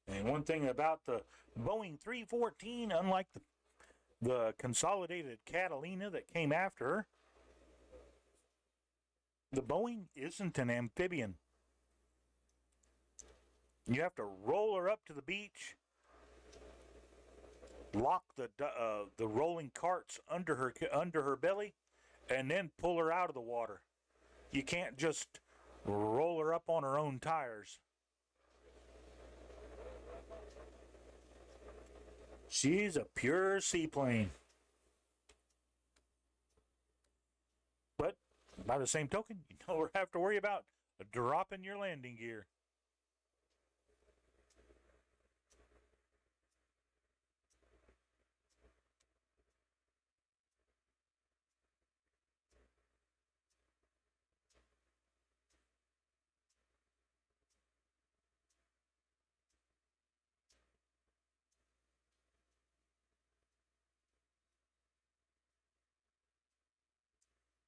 And one thing about the Boeing 314, unlike the consolidated Catalina that came after her, the Boeing isn't an amphibian. You have to roll her up to the beach, lock the rolling carts under her belly, and then pull her out of the water. You can't just roll her up on her own tires. She's a pure seaplane. But by the same token, you don't have to worry about dropping your landing gear.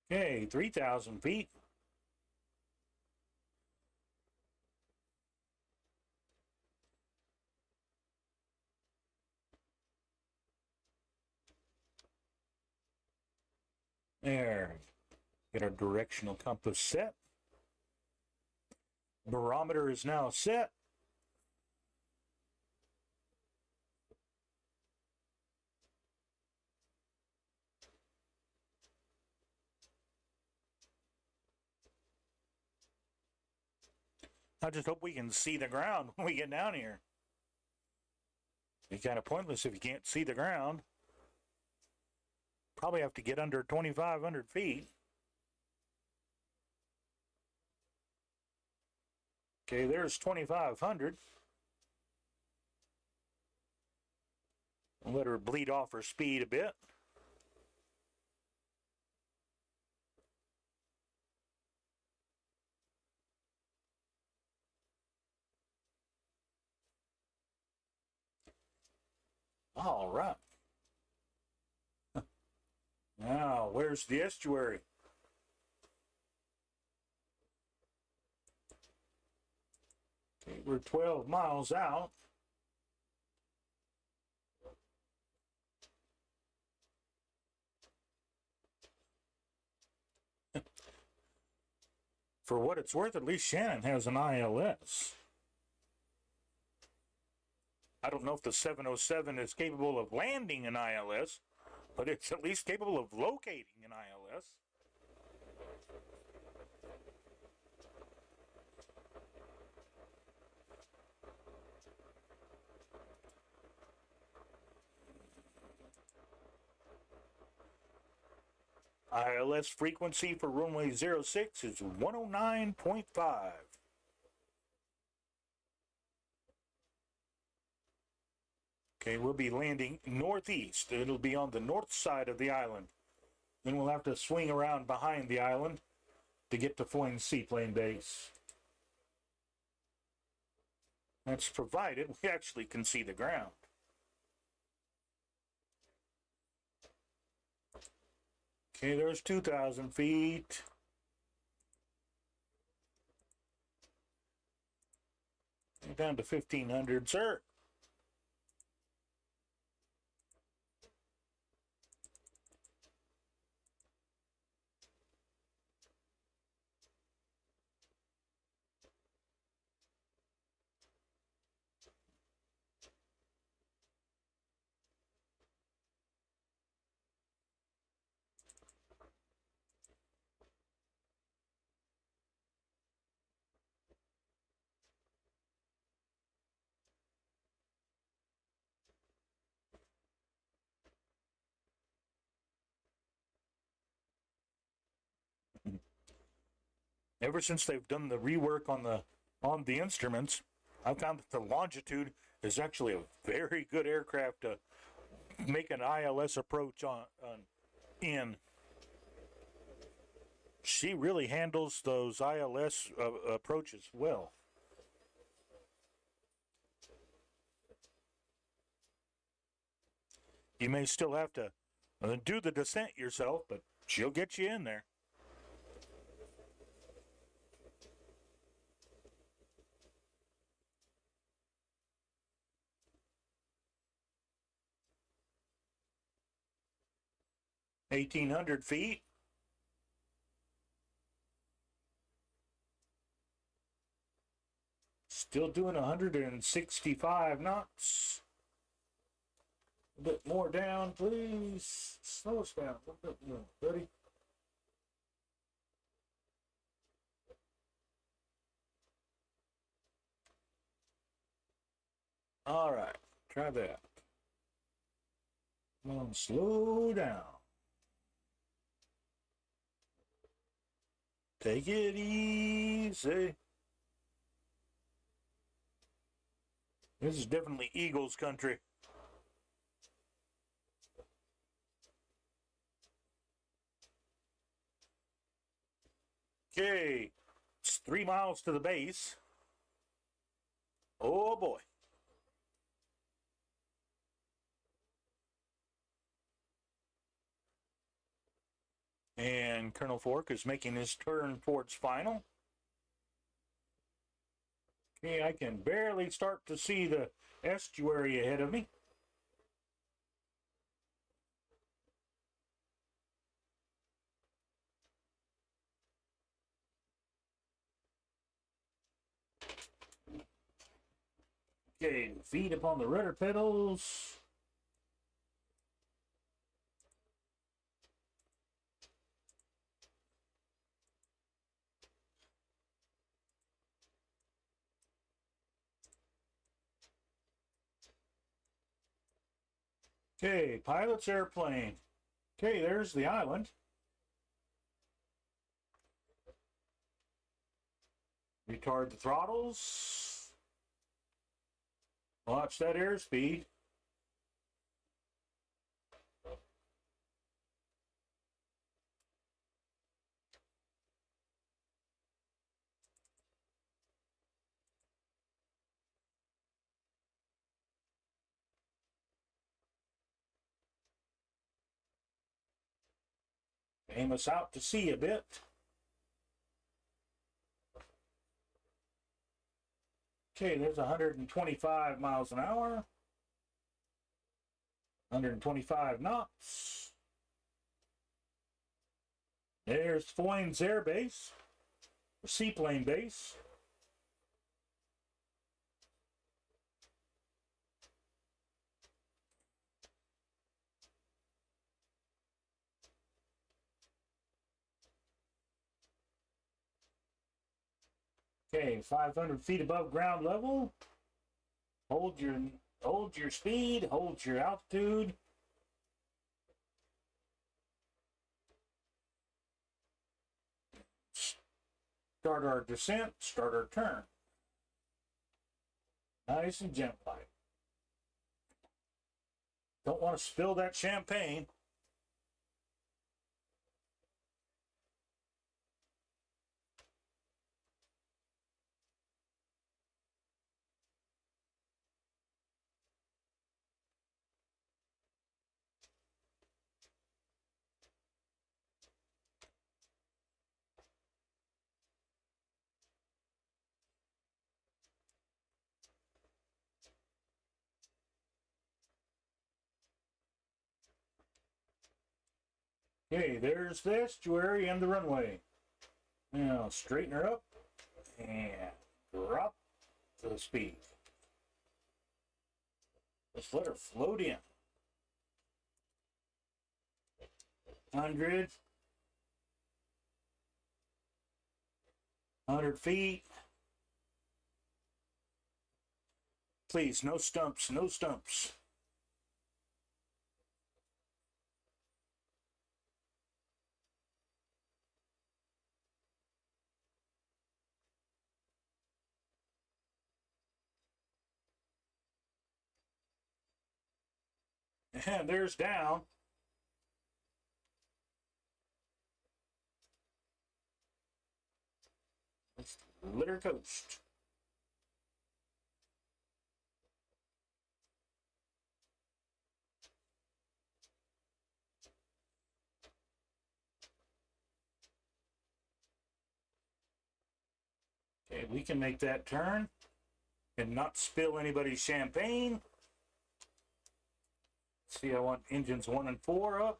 Okay, 3,000 feet. There. Get our directional compass set. Barometer is now set. I just hope we can see the ground when we get down here. It's kind of pointless if you can't see the ground. Probably have to get under 2,500 feet. Okay, there's 2,500. I'll let her bleed off her speed a bit. All right. Now, where's the estuary? Okay, we're 12 miles out. For what it's worth, at least Shannon has an ILS. I don't know if the 707 is capable of landing an ILS, but it's at least capable of locating an ILS. ILS frequency for runway 06 is 109.5. Okay, we'll be landing northeast. It'll be on the north side of the island. Then we'll have to swing around behind the island to get to Foynes Seaplane Base. That's provided we actually can see the ground. Okay, there's 2,000 feet. Down to 1,500, sir. Ever since they've done the rework on the instruments, I've found that the Longitude is actually a very good aircraft to make an ILS approach in. She really handles those ILS approaches well. You may still have to do the descent yourself, but she'll get you in there. $1,800 feet. Still doing 165 knots. A bit more down, please. Slow us down a little bit more, buddy. All right, try that. Come on, slow down. Take it easy. This is definitely Eagles country. Okay, it's 3 miles to the base. Oh boy. And Colonel Fork is making his turn towards final. Okay, I can barely start to see the estuary ahead of me. Okay, feet upon the rudder pedals. Okay, pilot's airplane. Okay, there's the island. Retard the throttles. Watch that airspeed. Aim us out to sea a bit. Okay, there's 125 miles an hour. 125 knots. There's Foynes Air Base, Seaplane Base. Okay, 500 feet above ground level. Hold your speed, hold your altitude. Start our descent, start our turn. Nice and gentle. Don't want to spill that champagne. Okay, there's the estuary and the runway. Now straighten her up and drop to the speed. Let's let her float in. 100. 100 feet. Please, no stumps, no stumps. And there's down. Let's let her coast. Okay, we can make that turn and not spill anybody's champagne. See, I want engines 1 and 4 up.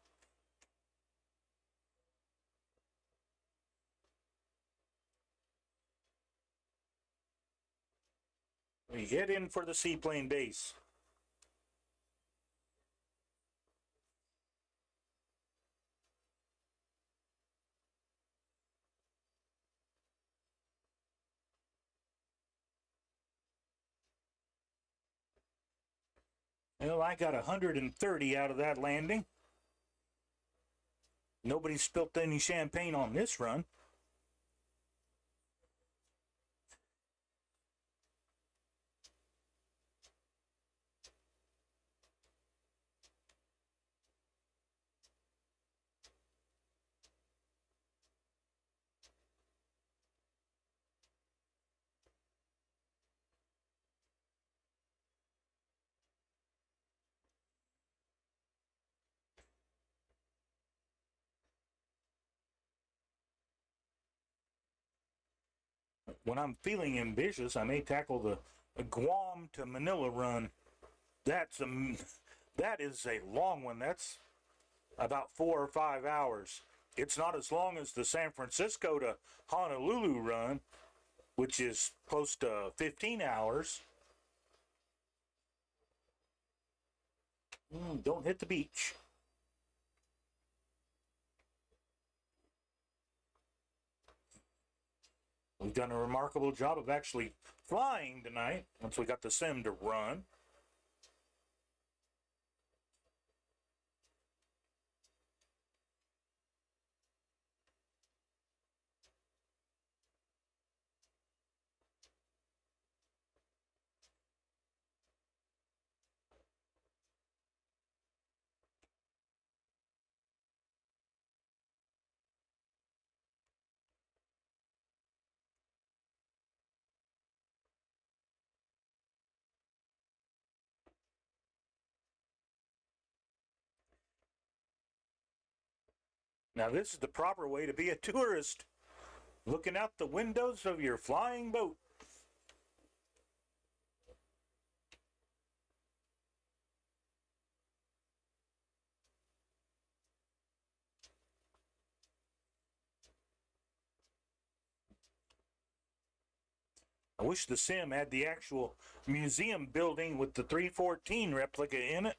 We head in for the seaplane base. Well, I got 130 out of that landing. Nobody spilt any champagne on this run. when I'm feeling ambitious, I may tackle the Guam to Manila run. That's that is a long one. That's about 4 or 5 hours. It's not as long as the San Francisco to Honolulu run, which is close to 15 hours. Don't hit the beach. We've done a remarkable job of actually flying tonight once we got the sim to run. Now this is the proper way to be a tourist, looking out the windows of your flying boat. I wish the sim had the actual museum building with the 314 replica in it.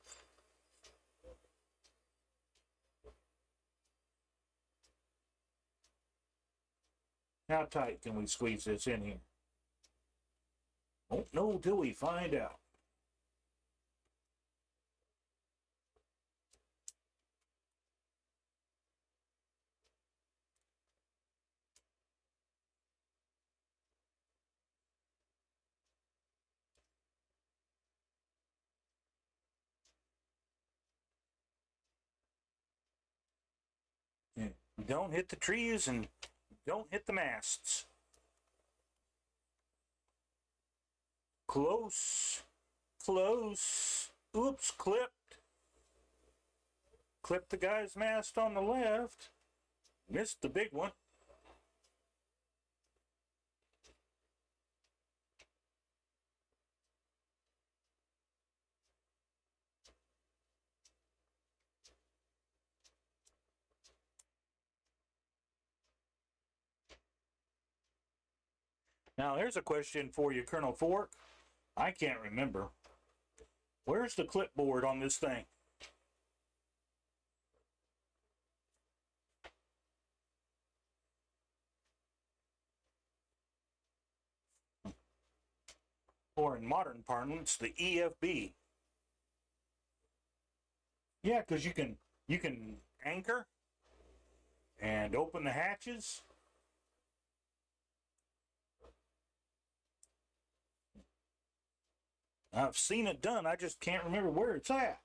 How tight can we squeeze this in here? Won't know till we find out. Don't hit the trees and don't hit the masts. Close. Close. Oops, clipped. Clipped the guy's mast on the left. Missed the big one. Now, here's a question for you, Colonel Fork. I can't remember. Where's the clipboard on this thing? Or in modern parlance, the EFB. Yeah, because you can anchor and open the hatches. I've seen it done. I just can't remember where it's at.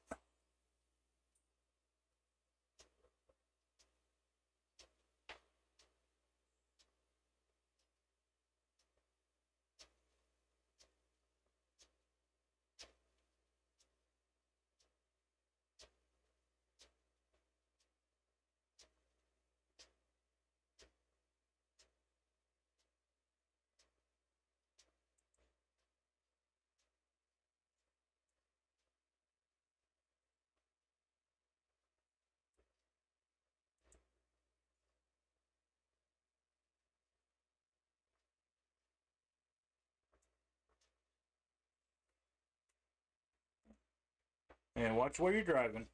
And watch where you're driving.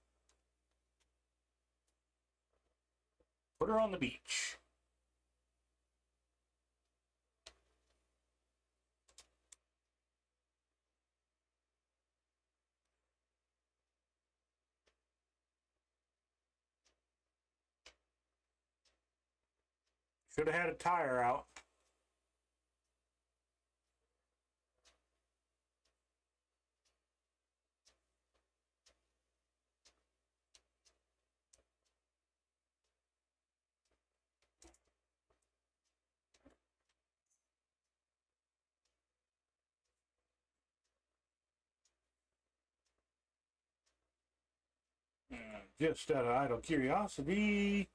Put her on the beach. Should have had a tire out. Just out of idle curiosity,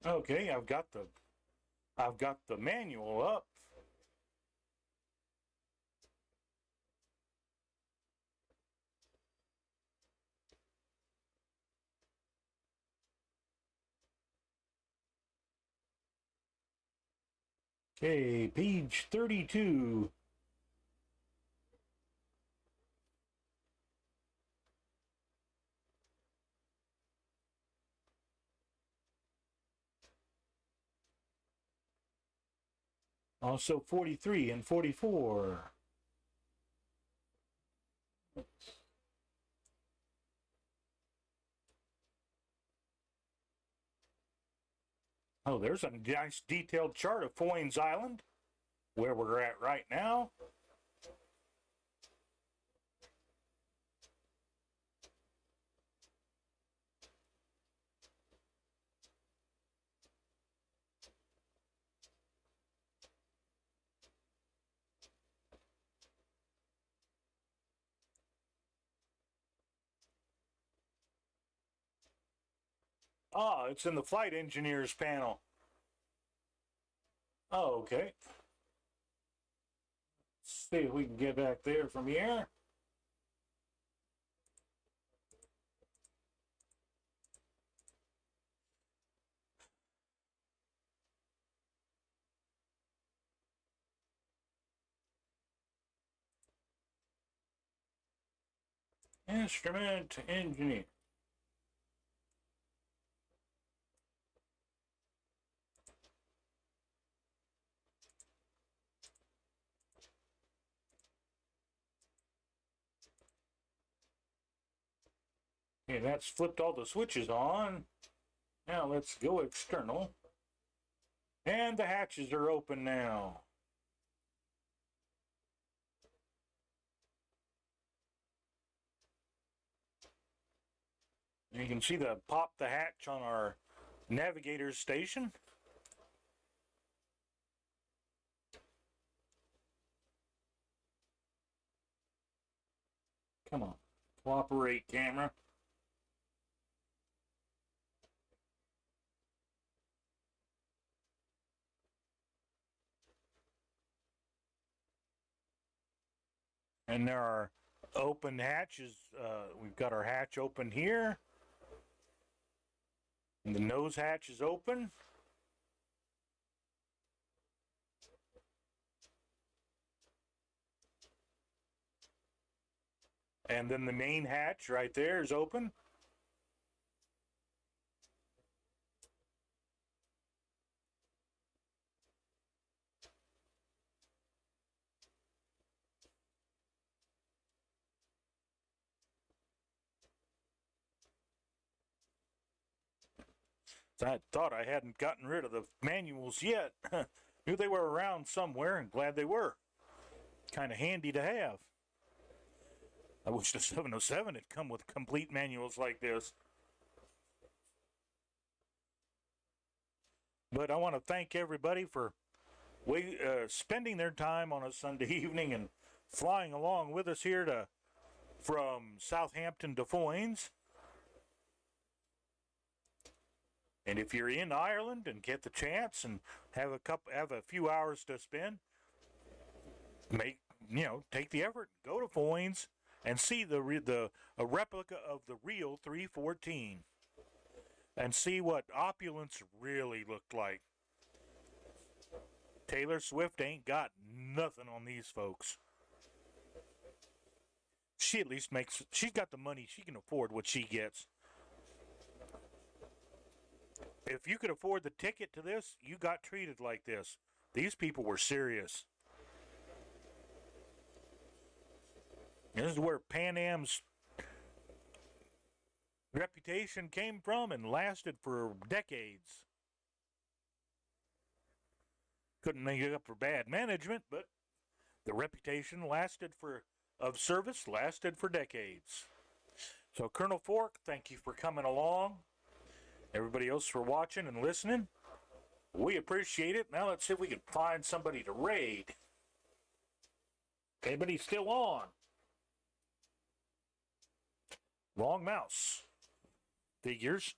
Okay, I've got the manual up. Okay, page 32. Also 43 and 44. Oh, there's a nice detailed chart of Foynes Island, where we're at right now. Ah, it's in the flight engineers panel. Oh, okay. Let's see if we can get back there from here. Instrument engineer. Okay, that's flipped all the switches on. Now let's go external. And the hatches are open now. You can see the pop the hatch on our navigator's station. Come on, cooperate, camera. And there are open hatches. We've got our hatch open here. And the nose hatch is open. And then the main hatch right there is open. I thought I hadn't gotten rid of the manuals yet. Knew they were around somewhere and glad they were. Kind of handy to have. I wish the 707 had come with complete manuals like this. But I want to thank everybody for spending their time on a Sunday evening and flying along with us here from Southampton to Foynes. And if you're in Ireland and get the chance and have a few hours to spend, take the effort, go to Foynes and see a replica of the real 314 and see what opulence really looked like. Taylor Swift ain't got nothing on these folks. She at least she's got the money, she can afford what she gets. If you could afford the ticket to this, you got treated like this. These people were serious. This is where Pan Am's reputation came from and lasted for decades. Couldn't make it up for bad management, but the reputation of service lasted for decades. So Colonel Fork, thank you for coming along. Everybody else for watching and listening. We appreciate it. Now let's see if we can find somebody to raid. Anybody still on? Wrong mouse. Figures.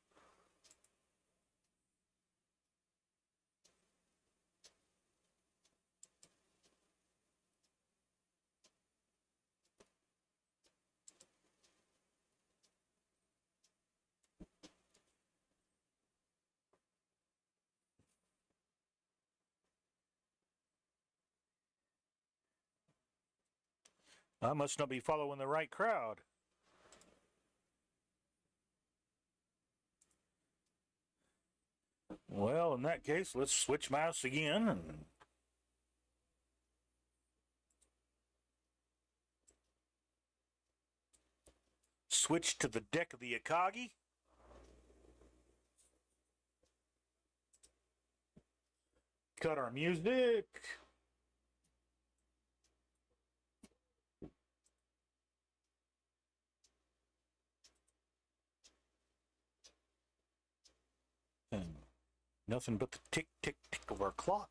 I must not be following the right crowd. Well, in that case, let's switch mouse again and switch to the deck of the Akagi. Cut our music. And nothing but the tick, tick, tick of our clock.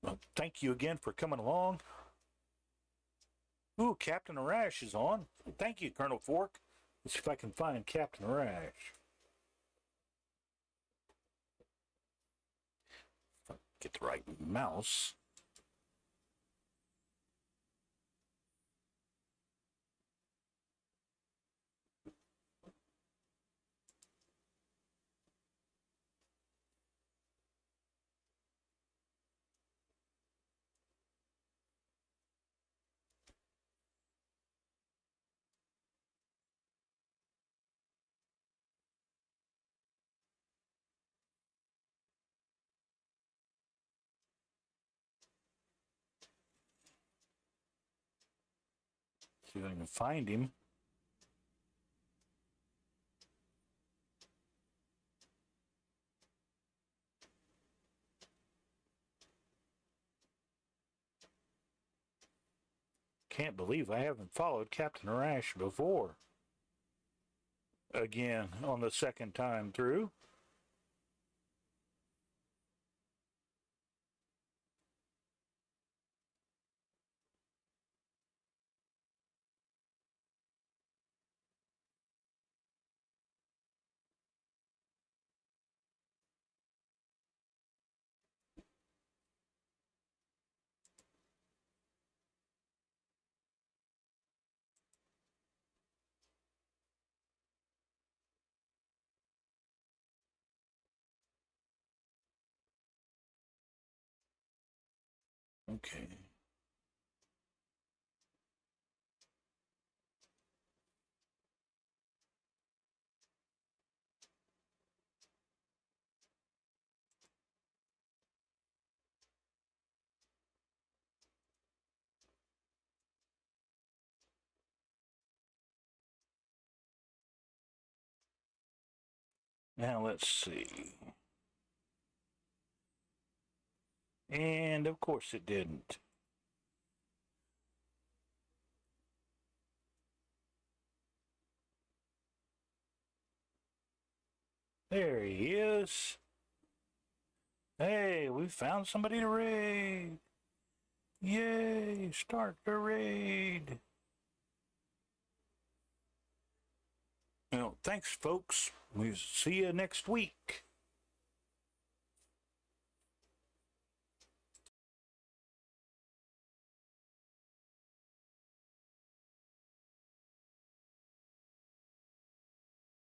Well, thank you again for coming along. Ooh, Captain Arash is on. Thank you, Colonel Fork. Let's see if I can find Captain Arash. If I get the right mouse. See if I can find him. Can't believe I haven't followed Captain Arash before. Again, on the second time through. Okay. Now let's see. And of course it didn't. There he is. Hey, we found somebody to raid. Yay, start the raid. Well, thanks, folks. We'll see you next week.